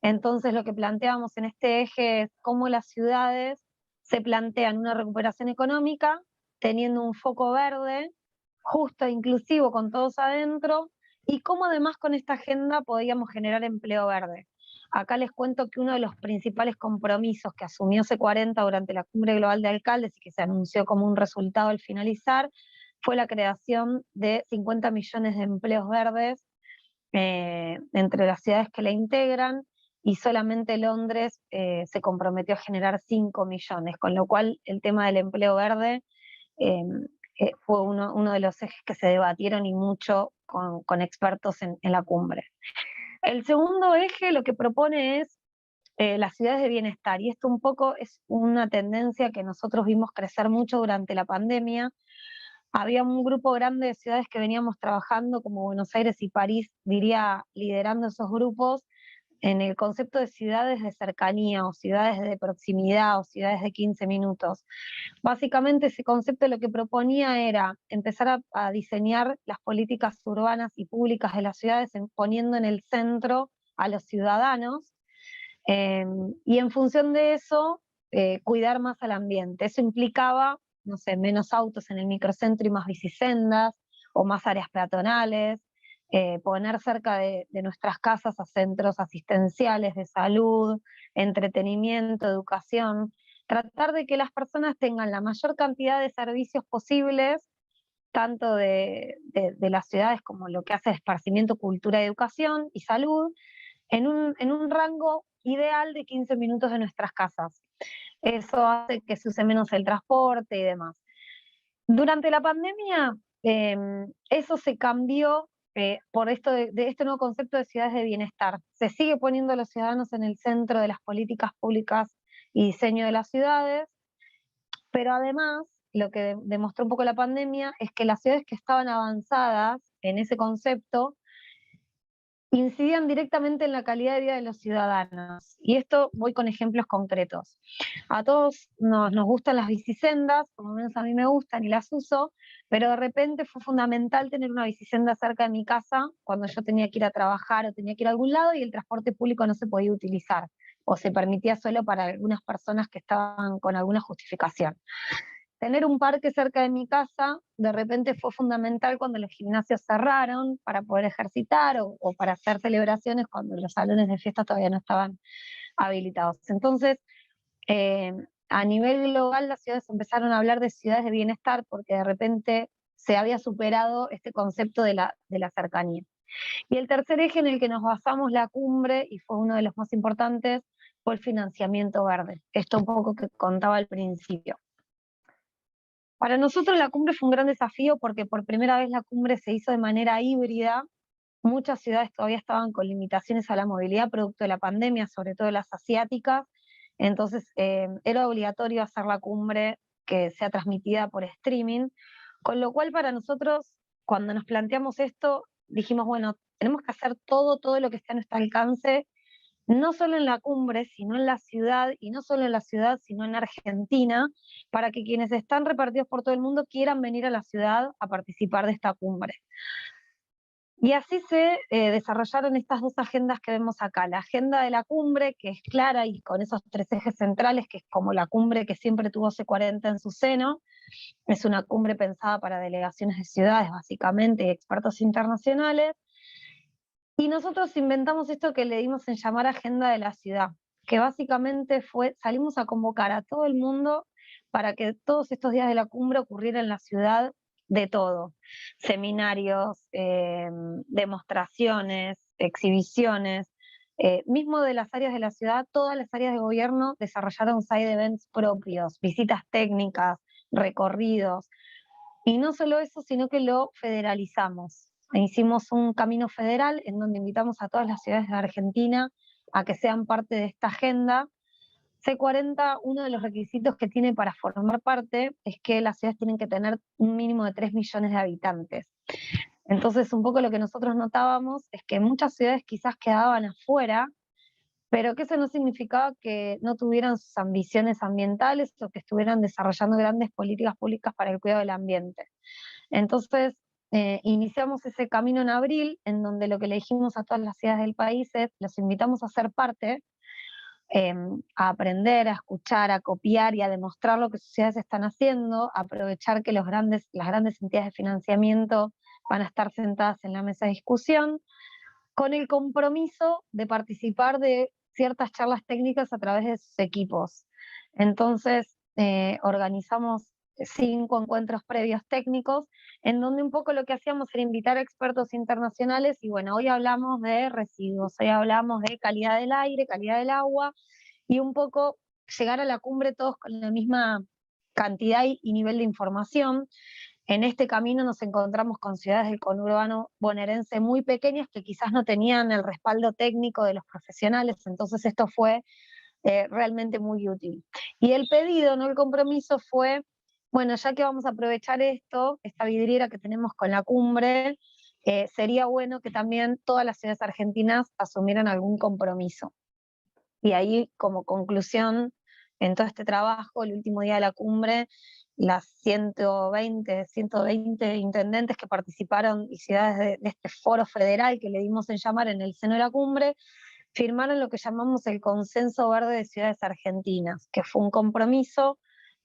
S5: Entonces lo que planteamos en este eje es cómo las ciudades se plantean una recuperación económica teniendo un foco verde, justo e inclusivo con todos adentro, y cómo además con esta agenda podíamos generar empleo verde. Acá les cuento que uno de los principales compromisos que asumió C40 durante la Cumbre Global de Alcaldes y que se anunció como un resultado al finalizar, fue la creación de 50 millones de empleos verdes entre las ciudades que la integran, y solamente Londres se comprometió a generar 5 millones, con lo cual el tema del empleo verde fue uno de los ejes que se debatieron y mucho con expertos en la cumbre. El segundo eje lo que propone es las ciudades de bienestar, y esto un poco es una tendencia que nosotros vimos crecer mucho durante la pandemia. Había un grupo grande de ciudades que veníamos trabajando, como Buenos Aires y París, diría, liderando esos grupos, en el concepto de ciudades de cercanía, o ciudades de proximidad, o ciudades de 15 minutos. Básicamente ese concepto lo que proponía era empezar a diseñar las políticas urbanas y públicas de las ciudades poniendo en el centro a los ciudadanos, y en función de eso cuidar más al ambiente. Eso implicaba, no sé, menos autos en el microcentro y más bicisendas, o más áreas peatonales, poner cerca de nuestras casas a centros asistenciales de salud, entretenimiento, educación, tratar de que las personas tengan la mayor cantidad de servicios posibles, tanto de las ciudades como lo que hace esparcimiento, cultura, educación y salud, en un rango ideal de 15 minutos de nuestras casas. Eso hace que se use menos el transporte y demás. Durante la pandemia, eso se cambió por esto de este nuevo concepto de ciudades de bienestar. Se sigue poniendo a los ciudadanos en el centro de las políticas públicas y diseño de las ciudades, pero además, lo que demostró un poco la pandemia es que las ciudades que estaban avanzadas en ese concepto incidían directamente en la calidad de vida de los ciudadanos. Y esto voy con ejemplos concretos. A todos nos gustan las bicisendas, por lo menos a mí me gustan y las uso, pero de repente fue fundamental tener una bicisenda cerca de mi casa cuando yo tenía que ir a trabajar o tenía que ir a algún lado y el transporte público no se podía utilizar, o se permitía solo para algunas personas que estaban con alguna justificación. Tener un parque cerca de mi casa de repente fue fundamental cuando los gimnasios cerraron para poder ejercitar o para hacer celebraciones cuando los salones de fiesta todavía no estaban habilitados. Entonces, a nivel global las ciudades empezaron a hablar de ciudades de bienestar porque de repente se había superado este concepto de la cercanía. Y el tercer eje en el que nos basamos la cumbre, y fue uno de los más importantes, fue el financiamiento verde. Esto un poco que contaba al principio. Para nosotros la cumbre fue un gran desafío porque por primera vez la cumbre se hizo de manera híbrida. Muchas ciudades todavía estaban con limitaciones a la movilidad producto de la pandemia, sobre todo las asiáticas. Entonces era obligatorio hacer la cumbre que sea transmitida por streaming, con lo cual para nosotros, cuando nos planteamos esto, dijimos, bueno, tenemos que hacer todo lo que esté a nuestro alcance, no solo en la cumbre, sino en la ciudad, y no solo en la ciudad, sino en Argentina, para que quienes están repartidos por todo el mundo quieran venir a la ciudad a participar de esta cumbre. Y así se desarrollaron estas dos agendas que vemos acá. La agenda de la cumbre, que es clara y con esos 3 ejes centrales, que es como la cumbre que siempre tuvo C40 en su seno. Es una cumbre pensada para delegaciones de ciudades, básicamente, y expertos internacionales. Y nosotros inventamos esto que le dimos en llamar Agenda de la Ciudad, que básicamente salimos a convocar a todo el mundo para que todos estos días de la cumbre ocurriera en la ciudad de todo. Seminarios, demostraciones, exhibiciones, mismo de las áreas de la ciudad, todas las áreas de gobierno desarrollaron side events propios, visitas técnicas, recorridos. Y no solo eso, sino que lo federalizamos. Hicimos un camino federal en donde invitamos a todas las ciudades de Argentina a que sean parte de esta agenda. C40, uno de los requisitos que tiene para formar parte es que las ciudades tienen que tener un mínimo de 3 millones de habitantes. Entonces, un poco lo que nosotros notábamos es que muchas ciudades quizás quedaban afuera, pero que eso no significaba que no tuvieran sus ambiciones ambientales o que estuvieran desarrollando grandes políticas públicas para el cuidado del ambiente. Entonces, iniciamos ese camino en abril, en donde lo que le dijimos a todas las ciudades del país es, los invitamos a ser parte, a aprender, a escuchar, a copiar y a demostrar lo que sus ciudades están haciendo, a aprovechar que las grandes entidades de financiamiento van a estar sentadas en la mesa de discusión, con el compromiso de participar de ciertas charlas técnicas a través de sus equipos. Entonces, organizamos 5 encuentros previos técnicos, en donde un poco lo que hacíamos era invitar a expertos internacionales, y bueno, hoy hablamos de residuos, hoy hablamos de calidad del aire, calidad del agua, y un poco llegar a la cumbre todos con la misma cantidad y nivel de información. En este camino nos encontramos con ciudades del conurbano bonaerense muy pequeñas que quizás no tenían el respaldo técnico de los profesionales, entonces esto fue realmente muy útil. Y el pedido, no el compromiso, fue, bueno, ya que vamos a aprovechar esto, esta vidriera que tenemos con la cumbre, sería bueno que también todas las ciudades argentinas asumieran algún compromiso. Y ahí, como conclusión, en todo este trabajo, el último día de la cumbre, las 120 intendentes que participaron y ciudades de este foro federal que le dimos en llamar en el seno de la cumbre, firmaron lo que llamamos el Consenso Verde de Ciudades Argentinas, que fue un compromiso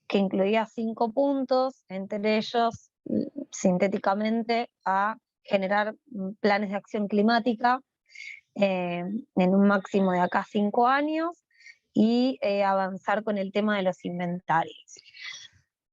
S5: que incluía 5 puntos, entre ellos, sintéticamente, a generar planes de acción climática en un máximo de acá 5 años, y avanzar con el tema de los inventarios.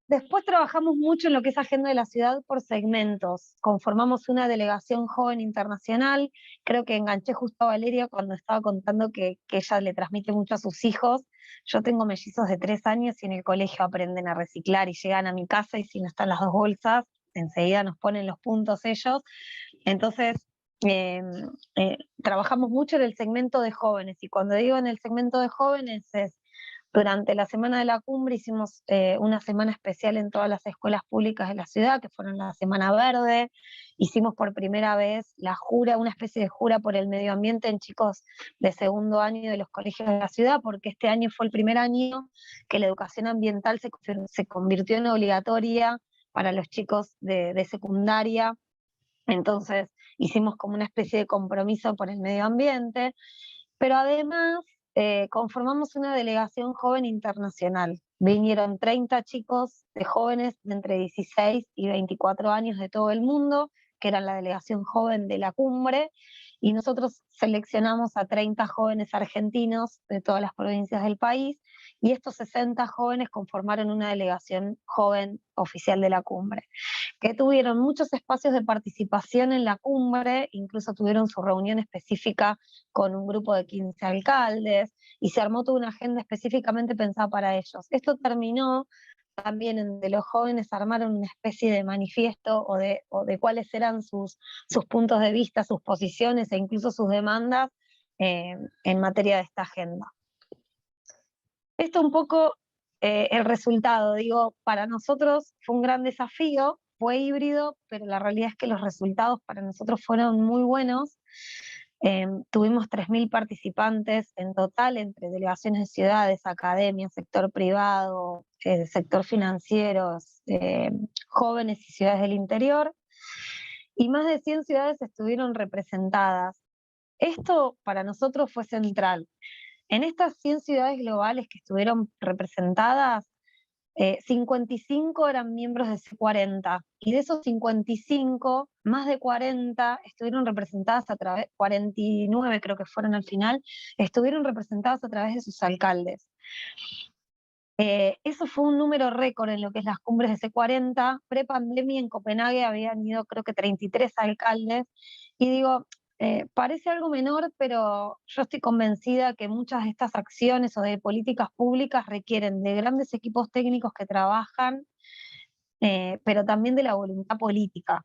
S5: Después trabajamos mucho en lo que es agenda de la ciudad por segmentos. Conformamos una delegación joven internacional. Creo que enganché justo a Valeria cuando estaba contando que ella le transmite mucho a sus hijos. Yo tengo mellizos de 3 años y en el colegio aprenden a reciclar y llegan a mi casa y si no están las 2 bolsas, enseguida nos ponen los puntos ellos. Entonces, trabajamos mucho en el segmento de jóvenes, y cuando digo en el segmento de jóvenes es durante la semana de la cumbre hicimos una semana especial en todas las escuelas públicas de la ciudad, que fueron la Semana Verde. Hicimos por primera vez la jura, una especie de jura por el medio ambiente en chicos de segundo año de los colegios de la ciudad, porque este año fue el primer año que la educación ambiental se convirtió en obligatoria para los chicos de secundaria. Entonces hicimos como una especie de compromiso por el medio ambiente, pero además conformamos una delegación joven internacional. Vinieron 30 chicos de jóvenes de entre 16 y 24 años de todo el mundo, que eran la delegación joven de la cumbre, y nosotros seleccionamos a 30 jóvenes argentinos de todas las provincias del país, y estos 60 jóvenes conformaron una delegación joven oficial de la cumbre, que tuvieron muchos espacios de participación en la cumbre, incluso tuvieron su reunión específica con un grupo de 15 alcaldes, y se armó toda una agenda específicamente pensada para ellos. Esto terminó también en de los jóvenes armaron una especie de manifiesto o de cuáles eran sus puntos de vista, sus posiciones e incluso sus demandas en materia de esta agenda. Esto un poco el resultado, digo, para nosotros fue un gran desafío, fue híbrido, pero la realidad es que los resultados para nosotros fueron muy buenos. Tuvimos 3.000 participantes en total, entre delegaciones de ciudades, academias, sector privado, sector financiero, jóvenes y ciudades del interior, y más de 100 ciudades estuvieron representadas. Esto para nosotros fue central. En estas 100 ciudades globales que estuvieron representadas, 55 eran miembros de C40, y de esos 55, más de 40 estuvieron representadas a través, 49 creo que fueron al final, estuvieron representadas a través de sus alcaldes. Eso fue un número récord en lo que es las cumbres de C40. Pre-pandemia en Copenhague habían ido creo que 33 alcaldes, y digo, parece algo menor, pero yo estoy convencida que muchas de estas acciones o de políticas públicas requieren de grandes equipos técnicos que trabajan, pero también de la voluntad política.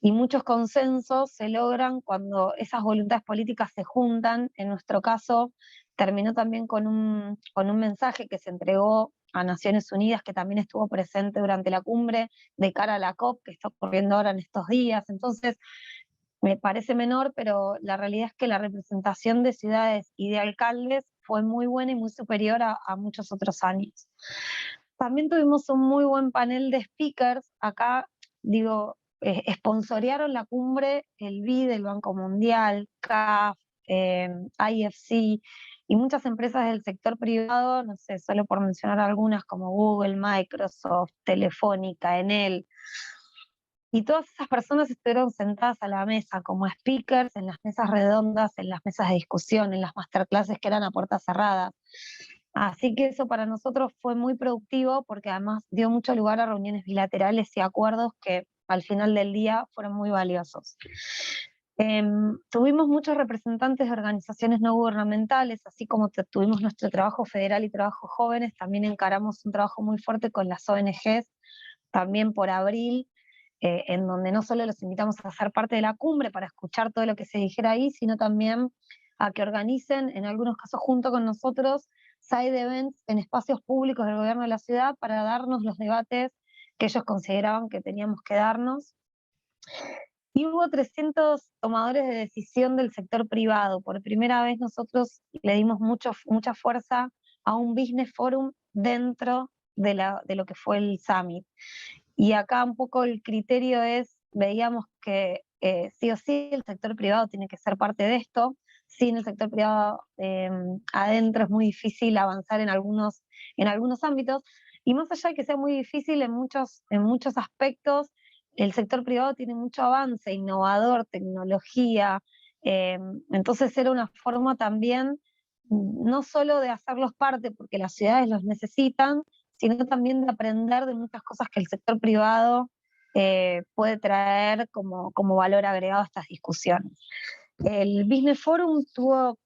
S5: Y muchos consensos se logran cuando esas voluntades políticas se juntan. En nuestro caso, terminó también con un mensaje que se entregó a Naciones Unidas, que también estuvo presente durante la cumbre, de cara a la COP, que está ocurriendo ahora en estos días. Entonces, me parece menor, pero la realidad es que la representación de ciudades y de alcaldes fue muy buena y muy superior a muchos otros años. También tuvimos un muy buen panel de speakers. Acá, digo, sponsorearon la cumbre el BID, el Banco Mundial, CAF, IFC y muchas empresas del sector privado, no sé, solo por mencionar algunas como Google, Microsoft, Telefónica, Enel. Y todas esas personas estuvieron sentadas a la mesa como speakers, en las mesas redondas, en las mesas de discusión, en las masterclasses que eran a puertas cerradas. Así que eso para nosotros fue muy productivo porque además dio mucho lugar a reuniones bilaterales y acuerdos que al final del día fueron muy valiosos. Tuvimos muchos representantes de organizaciones no gubernamentales, así como tuvimos nuestro trabajo federal y trabajo jóvenes, también encaramos un trabajo muy fuerte con las ONGs, también por abril, en donde no solo los invitamos a ser parte de la cumbre para escuchar todo lo que se dijera ahí, sino también a que organicen, en algunos casos junto con nosotros, side events en espacios públicos del gobierno de la ciudad para darnos los debates que ellos consideraban que teníamos que darnos. Y hubo 300 tomadores de decisión del sector privado. Por primera vez nosotros le dimos mucha fuerza a un business forum dentro de lo que fue el summit. Y acá un poco el criterio es, veíamos que sí o sí el sector privado tiene que ser parte de esto. Sin el sector privado adentro es muy difícil avanzar en algunos ámbitos. Y más allá de que sea muy difícil en muchos aspectos, el sector privado tiene mucho avance, innovador, tecnología, entonces era una forma también, no solo de hacerlos parte porque las ciudades los necesitan, sino también de aprender de muchas cosas que el sector privado puede traer como valor agregado a estas discusiones. El Business Forum tuvo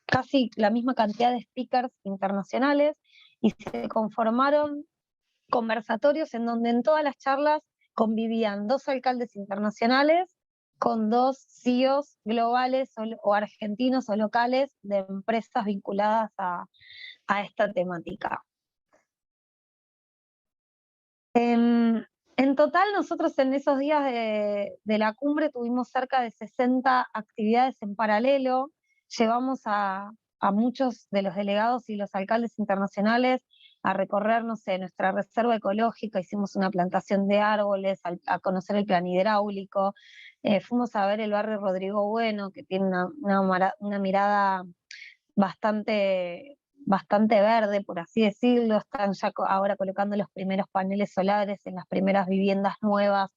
S5: casi la misma cantidad de speakers internacionales y se conformaron conversatorios en donde en todas las charlas convivían 2 alcaldes internacionales con 2 CEOs globales o argentinos o locales de empresas vinculadas a esta temática. En total, nosotros en esos días de la cumbre tuvimos cerca de 60 actividades en paralelo, llevamos a muchos de los delegados y los alcaldes internacionales a recorrer, no sé, nuestra reserva ecológica, hicimos una plantación de árboles, a conocer el plan hidráulico, fuimos a ver el barrio Rodrigo Bueno, que tiene una mirada bastante verde, por así decirlo. Están ya ahora colocando los primeros paneles solares en las primeras viviendas nuevas,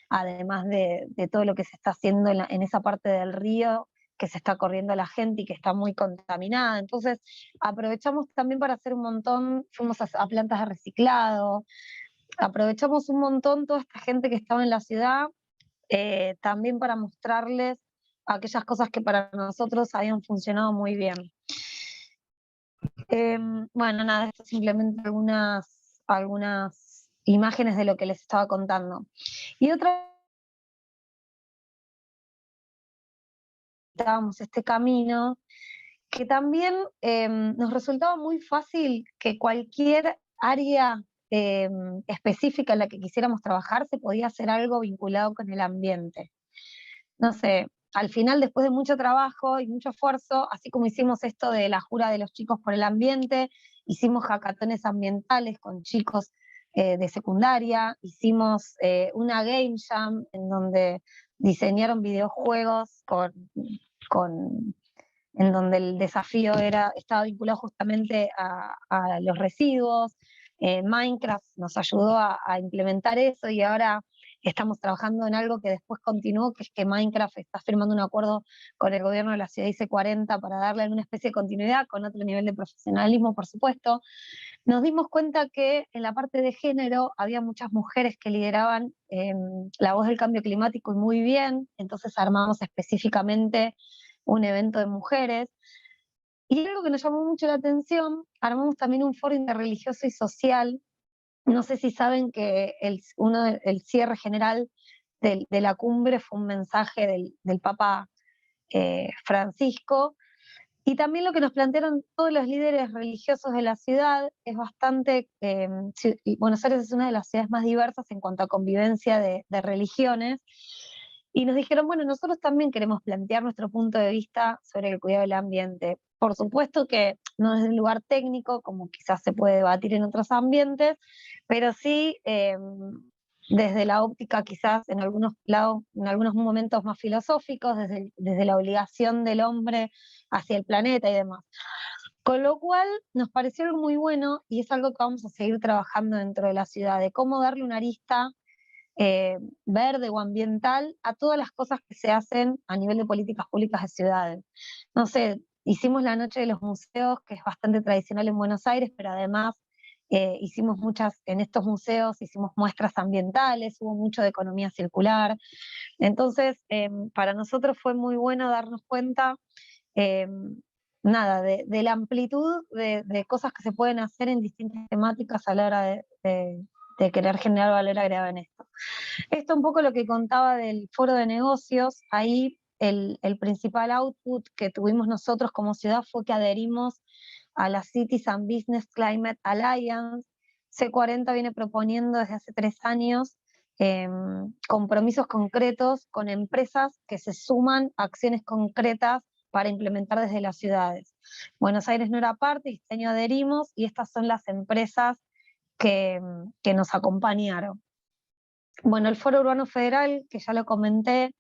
S5: además de todo lo que se está haciendo en esa parte del río que se está corriendo la gente y que está muy contaminada. Entonces aprovechamos también para hacer un montón, fuimos a plantas de reciclado, aprovechamos un montón toda esta gente que estaba en la ciudad, también para mostrarles aquellas cosas que para nosotros habían funcionado muy bien. Bueno, nada, esto simplemente algunas imágenes de lo que les estaba contando. Y otra estábamos este camino que también nos resultaba muy fácil que cualquier área específica en la que quisiéramos trabajar se podía hacer algo vinculado con el ambiente. No sé, al final, después de mucho trabajo y mucho esfuerzo, así como hicimos esto de la Jura de los Chicos por el Ambiente, hicimos hackatones ambientales con chicos de secundaria, hicimos una game jam en donde diseñaron videojuegos en donde el desafío estaba vinculado justamente a los residuos. Minecraft nos ayudó a implementar eso y ahora estamos trabajando en algo que después continuó, que es que Minecraft está firmando un acuerdo con el gobierno de la ciudad IC40 para darle una especie de continuidad con otro nivel de profesionalismo, por supuesto. Nos dimos cuenta que en la parte de género había muchas mujeres que lideraban la voz del cambio climático y muy bien, entonces armamos específicamente un evento de mujeres. Y algo que nos llamó mucho la atención, armamos también un foro interreligioso y social. No sé si saben que el cierre general de la cumbre fue un mensaje del Papa Francisco, y también lo que nos plantearon todos los líderes religiosos de la ciudad es bastante, Buenos Aires es una de las ciudades más diversas en cuanto a convivencia de religiones, y nos dijeron, bueno, nosotros también queremos plantear nuestro punto de vista sobre el cuidado del ambiente. Por supuesto que no desde un lugar técnico, como quizás se puede debatir en otros ambientes, pero sí desde la óptica quizás en algunos momentos más filosóficos, desde la obligación del hombre hacia el planeta y demás. Con lo cual nos pareció algo muy bueno y es algo que vamos a seguir trabajando dentro de la ciudad, de cómo darle una arista verde o ambiental a todas las cosas que se hacen a nivel de políticas públicas de ciudades. No sé, Hicimos la Noche de los Museos, que es bastante tradicional en Buenos Aires, pero además hicimos en estos museos hicimos muestras ambientales, hubo mucho de economía circular. Entonces, para nosotros fue muy bueno darnos cuenta de la amplitud de cosas que se pueden hacer en distintas temáticas a la hora de querer generar valor agregado en esto. Esto un poco lo que contaba del foro de negocios. Ahí el principal output que tuvimos nosotros como ciudad fue que adherimos a la Cities and Business Climate Alliance. C40 viene proponiendo desde hace 3 años compromisos concretos con empresas que se suman a acciones concretas para implementar desde las ciudades. Buenos Aires no era parte, y este año adherimos, y estas son las empresas que nos acompañaron. Bueno, el Foro Urbano Federal, que ya lo comenté,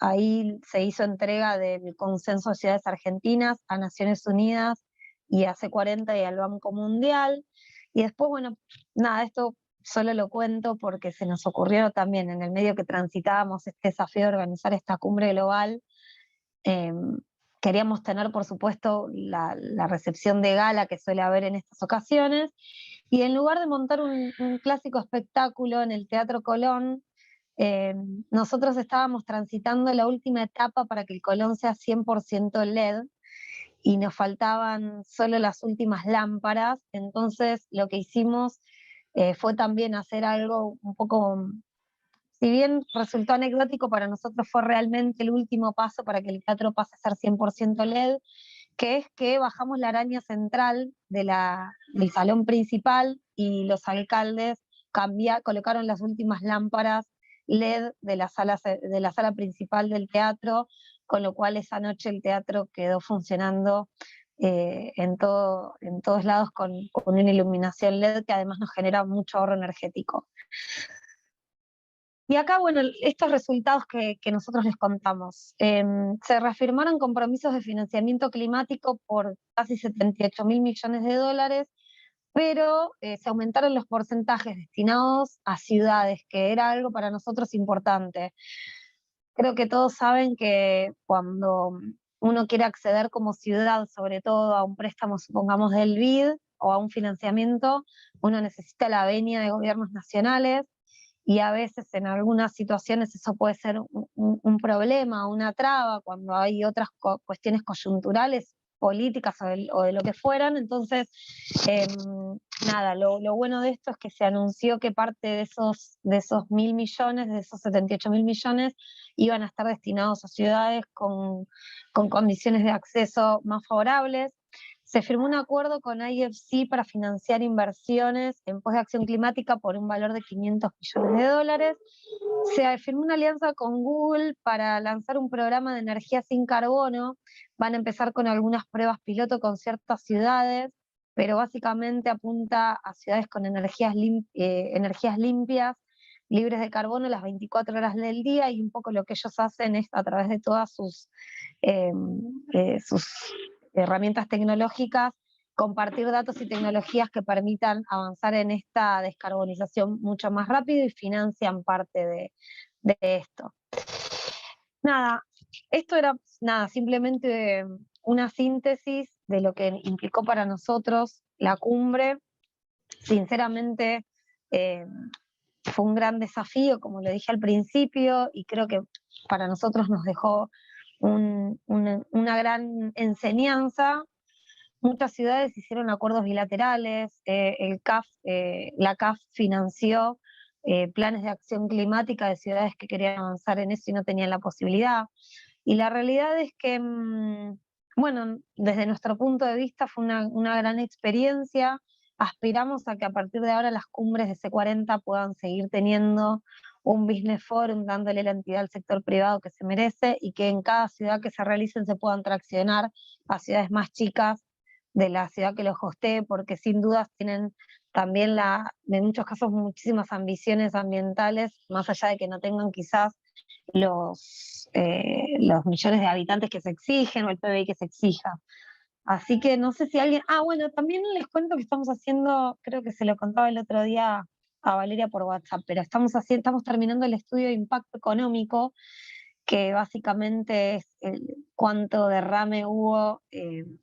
S5: ahí se hizo entrega del Consenso de Ciudades Argentinas a Naciones Unidas y a C40 y al Banco Mundial. Y después, bueno, nada, esto solo lo cuento porque se nos ocurrió también en el medio que transitábamos este desafío de organizar esta cumbre global. Queríamos tener, por supuesto, la recepción de gala que suele haber en estas ocasiones, y en lugar de montar un clásico espectáculo en el Teatro Colón, nosotros estábamos transitando la última etapa para que el Colón sea 100% LED, y nos faltaban solo las últimas lámparas. Entonces lo que hicimos fue también hacer algo un poco, si bien resultó anecdótico, para nosotros fue realmente el último paso para que el teatro pase a ser 100% LED, que es que bajamos la araña central del salón principal, y los alcaldes colocaron las últimas lámparas LED de la sala principal del teatro, con lo cual esa noche el teatro quedó funcionando en todos lados con una iluminación LED que además nos genera mucho ahorro energético. Y acá, bueno, estos resultados que nosotros les contamos. Se reafirmaron compromisos de financiamiento climático por casi 78.000 millones de dólares, pero se aumentaron los porcentajes destinados a ciudades, que era algo para nosotros importante. Creo que todos saben que cuando uno quiere acceder como ciudad, sobre todo a un préstamo, supongamos del BID, o a un financiamiento, uno necesita la venia de gobiernos nacionales, y a veces en algunas situaciones eso puede ser un problema, una traba, cuando hay otras cuestiones coyunturales, políticas o de lo que fueran. Entonces, nada, lo bueno de esto es que se anunció que parte de esos 1.000 millones, de esos 78.000 millones, iban a estar destinados a ciudades con condiciones de acceso más favorables. Se firmó un acuerdo con IFC para financiar inversiones en pos de acción climática por un valor de 500 millones de dólares. Se firmó una alianza con Google para lanzar un programa de energía sin carbono. Van a empezar con algunas pruebas piloto con ciertas ciudades, pero básicamente apunta a ciudades con energías limpias, libres de carbono las 24 horas del día, y un poco lo que ellos hacen es, a través de todas sus herramientas tecnológicas, compartir datos y tecnologías que permitan avanzar en esta descarbonización mucho más rápido, y financian parte de esto. Nada, esto era simplemente una síntesis de lo que implicó para nosotros la cumbre. Sinceramente, fue un gran desafío, como lo dije al principio, y creo que para nosotros nos dejó una gran enseñanza. Muchas ciudades hicieron acuerdos bilaterales, la CAF financió planes de acción climática de ciudades que querían avanzar en eso y no tenían la posibilidad. Y la realidad es que, bueno, desde nuestro punto de vista fue una gran experiencia. Aspiramos a que a partir de ahora las cumbres de C40 puedan seguir teniendo un business forum, dándole la entidad al sector privado que se merece, y que en cada ciudad que se realicen se puedan traccionar a ciudades más chicas de la ciudad que los hostee, porque sin dudas tienen también en muchos casos muchísimas ambiciones ambientales, más allá de que no tengan quizás los millones de habitantes que se exigen o el PBI que se exija. Así que no sé si alguien... bueno, también les cuento que estamos haciendo, creo que se lo contaba el otro día a Valeria por WhatsApp, pero estamos terminando el estudio de impacto económico, que básicamente es cuánto derrame hubo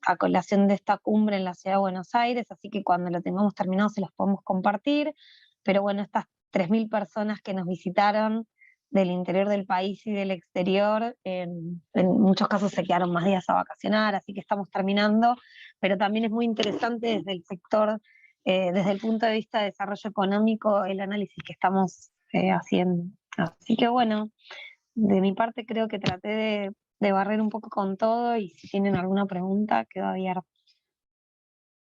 S5: a colación de esta cumbre en la Ciudad de Buenos Aires, así que cuando lo tengamos terminado se los podemos compartir, pero bueno, estas 3.000 personas que nos visitaron del interior del país y del exterior, en muchos casos se quedaron más días a vacacionar, así que estamos terminando, pero también es muy interesante desde el sector, desde el punto de vista de desarrollo económico, el análisis que estamos haciendo. Así que bueno, de mi parte creo que traté de barrer un poco con todo y si tienen alguna pregunta quedo abierta.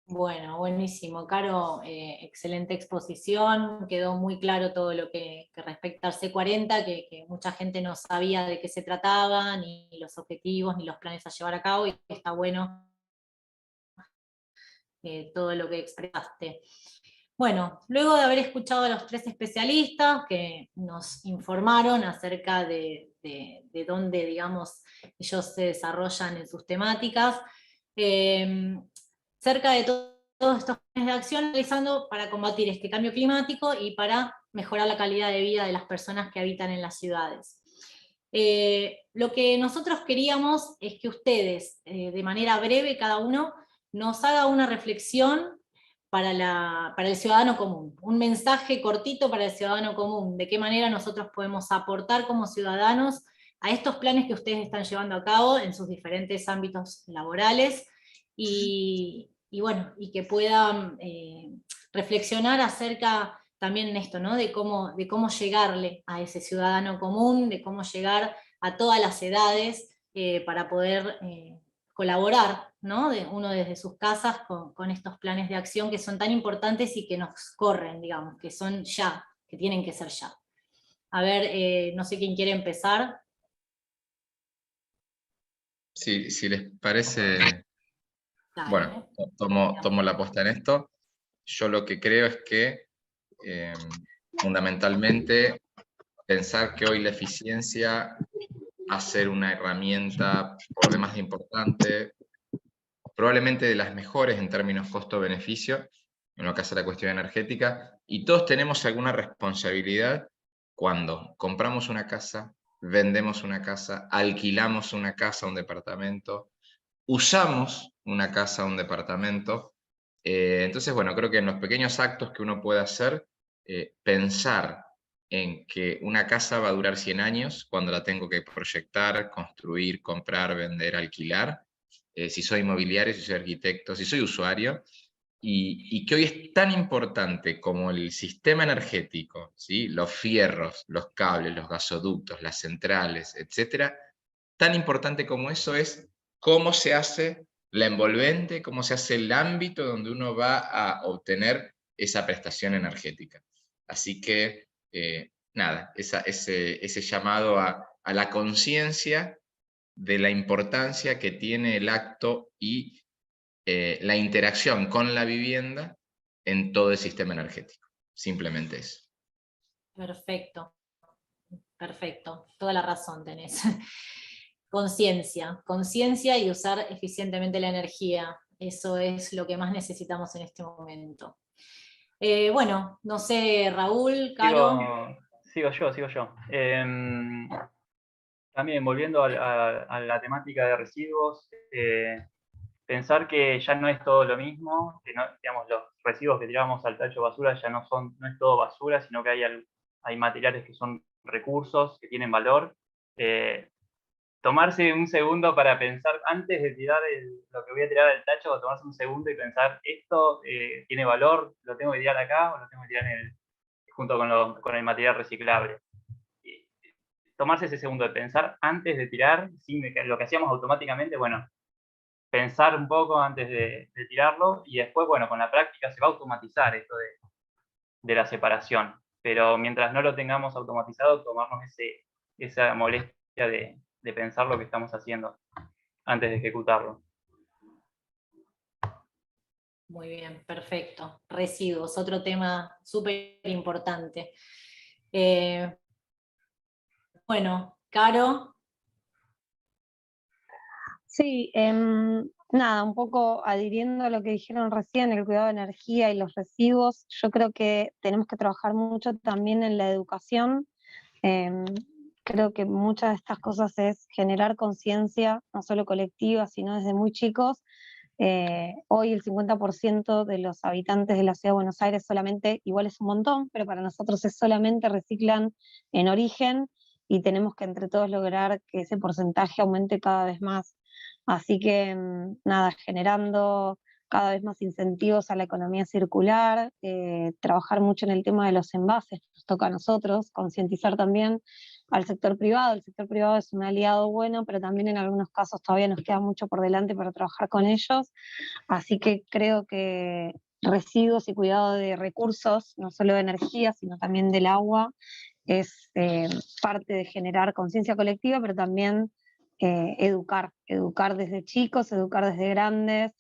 S1: Bueno, buenísimo, Caro, excelente exposición, quedó muy claro todo lo que respecta al C40, que mucha gente no sabía de qué se trataba, ni los objetivos, ni los planes a llevar a cabo, y está bueno todo lo que expresaste. Bueno, luego de haber escuchado a los 3 especialistas que nos informaron acerca de dónde, digamos, ellos se desarrollan en sus temáticas, cerca de todos estos planes de acción realizando para combatir este cambio climático y para mejorar la calidad de vida de las personas que habitan en las ciudades. Lo que nosotros queríamos es que ustedes, de manera breve, cada uno, nos haga una reflexión para el ciudadano común, un mensaje cortito para el ciudadano común, de qué manera nosotros podemos aportar como ciudadanos a estos planes que ustedes están llevando a cabo en sus diferentes ámbitos laborales, y bueno, y que puedan reflexionar acerca también en esto, ¿no? de cómo llegarle a ese ciudadano común, de cómo llegar a todas las edades para poder colaborar, ¿no? Uno desde sus casas con estos planes de acción que son tan importantes y que nos corren, digamos, que son ya, que tienen que ser ya. A ver, no sé quién quiere empezar.
S3: Sí, si les parece,
S1: Dale.
S3: bueno, tomo la posta en esto. Yo lo que creo es que fundamentalmente pensar que hoy la eficiencia va a ser una herramienta por demás importante, probablemente de las mejores en términos costo-beneficio, en lo que hace la cuestión energética, y todos tenemos alguna responsabilidad cuando compramos una casa, vendemos una casa, alquilamos una casa, un departamento, usamos una casa, un departamento. Entonces, bueno, creo que en los pequeños actos que uno puede hacer, pensar en que una casa va a durar 100 años cuando la tengo que proyectar, construir, comprar, vender, alquilar, si soy inmobiliario, si soy arquitecto, si soy usuario, y que hoy es tan importante como el sistema energético, ¿sí? Los fierros, los cables, los gasoductos, las centrales, etcétera, tan importante como eso es cómo se hace la envolvente, cómo se hace el ámbito donde uno va a obtener esa prestación energética. Así que, nada, ese llamado a la conciencia de la importancia que tiene el acto y la interacción con la vivienda en todo el sistema energético. Simplemente eso.
S1: Perfecto, perfecto, toda la razón tenés. Conciencia y usar eficientemente la energía, eso es lo que más necesitamos en este momento. Bueno, no sé, Raúl, Caro.
S4: Sigo yo. También volviendo a la temática de residuos, pensar que ya no es todo lo mismo, que no, digamos, los residuos que tiramos al tacho de basura ya no es todo basura, sino que hay materiales que son recursos, que tienen valor. Tomarse un segundo para pensar, antes de tirar lo que voy a tirar al tacho, tomarse un segundo y pensar, esto tiene valor, lo tengo que tirar acá o lo tengo que tirar junto con el material reciclable. Tomarse ese segundo de pensar antes de tirar, lo que hacíamos automáticamente, bueno, pensar un poco antes de tirarlo, y después, bueno, con la práctica se va a automatizar esto de la separación, pero mientras no lo tengamos automatizado, tomarnos esa molestia de pensar lo que estamos haciendo antes de ejecutarlo.
S1: Muy bien, perfecto. Residuos, otro tema súper importante. Bueno, Caro.
S5: Sí, nada, un poco adhiriendo a lo que dijeron recién, el cuidado de energía y los residuos, yo creo que tenemos que trabajar mucho también en la educación. creo que muchas de estas cosas es generar conciencia, no solo colectiva, sino desde muy chicos. Hoy el 50% de los habitantes de la Ciudad de Buenos Aires solamente, igual es un montón, pero para nosotros es solamente reciclan en origen, y tenemos que entre todos lograr que ese porcentaje aumente cada vez más. Así que nada, generando cada vez más incentivos a la economía circular, trabajar mucho en el tema de los envases, nos toca a nosotros, concientizar también al sector privado. El sector privado es un aliado bueno, pero también en algunos casos todavía nos queda mucho por delante para trabajar con ellos. Así que creo que residuos y cuidado de recursos, no solo de energía, sino también del agua, es parte de generar conciencia colectiva, pero también educar desde chicos, educar desde grandes,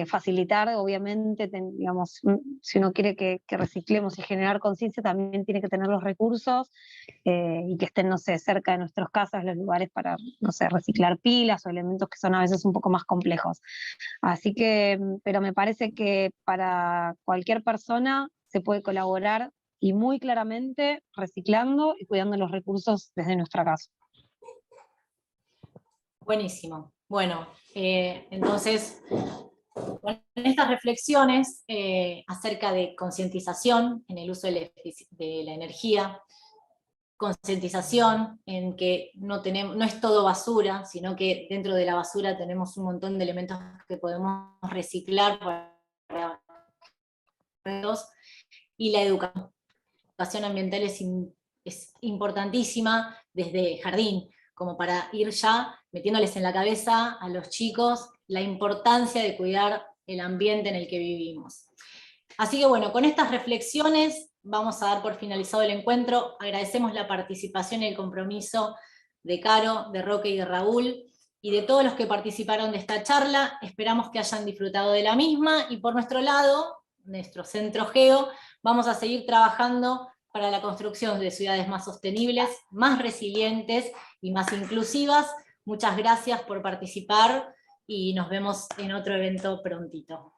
S5: facilitar, obviamente, digamos, si uno quiere que reciclemos y generar conciencia, también tiene que tener los recursos, y que estén, no sé, cerca de nuestras casas los lugares para, no sé, reciclar pilas o elementos que son a veces un poco más complejos. Así que, pero me parece que para cualquier persona se puede colaborar, y muy claramente reciclando y cuidando los recursos desde nuestra casa.
S1: Buenísimo. Bueno, entonces, con estas reflexiones acerca de concientización en el uso de la energía, concientización en que no es todo basura, sino que dentro de la basura tenemos un montón de elementos que podemos reciclar para y la educación ambiental es importantísima desde jardín, como para ir ya metiéndoles en la cabeza a los chicos la importancia de cuidar el ambiente en el que vivimos. Así que bueno, con estas reflexiones vamos a dar por finalizado el encuentro. Agradecemos la participación y el compromiso de Caro, de Roque y de Raúl, y de todos los que participaron de esta charla. Esperamos que hayan disfrutado de la misma, y por nuestro lado, nuestro Centro Geo, vamos a seguir trabajando para la construcción de ciudades más sostenibles, más resilientes y más inclusivas. Muchas gracias por participar y nos vemos en otro evento prontito.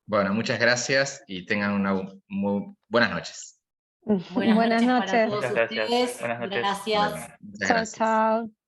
S3: Bueno, muchas gracias y tengan muy buenas noches.
S1: Buenas noches para todos
S4: Muchas gracias.
S1: ustedes.
S4: Buenas noches.
S1: Gracias.
S3: Bueno, muchas
S5: Chao,
S3: gracias.
S5: chao.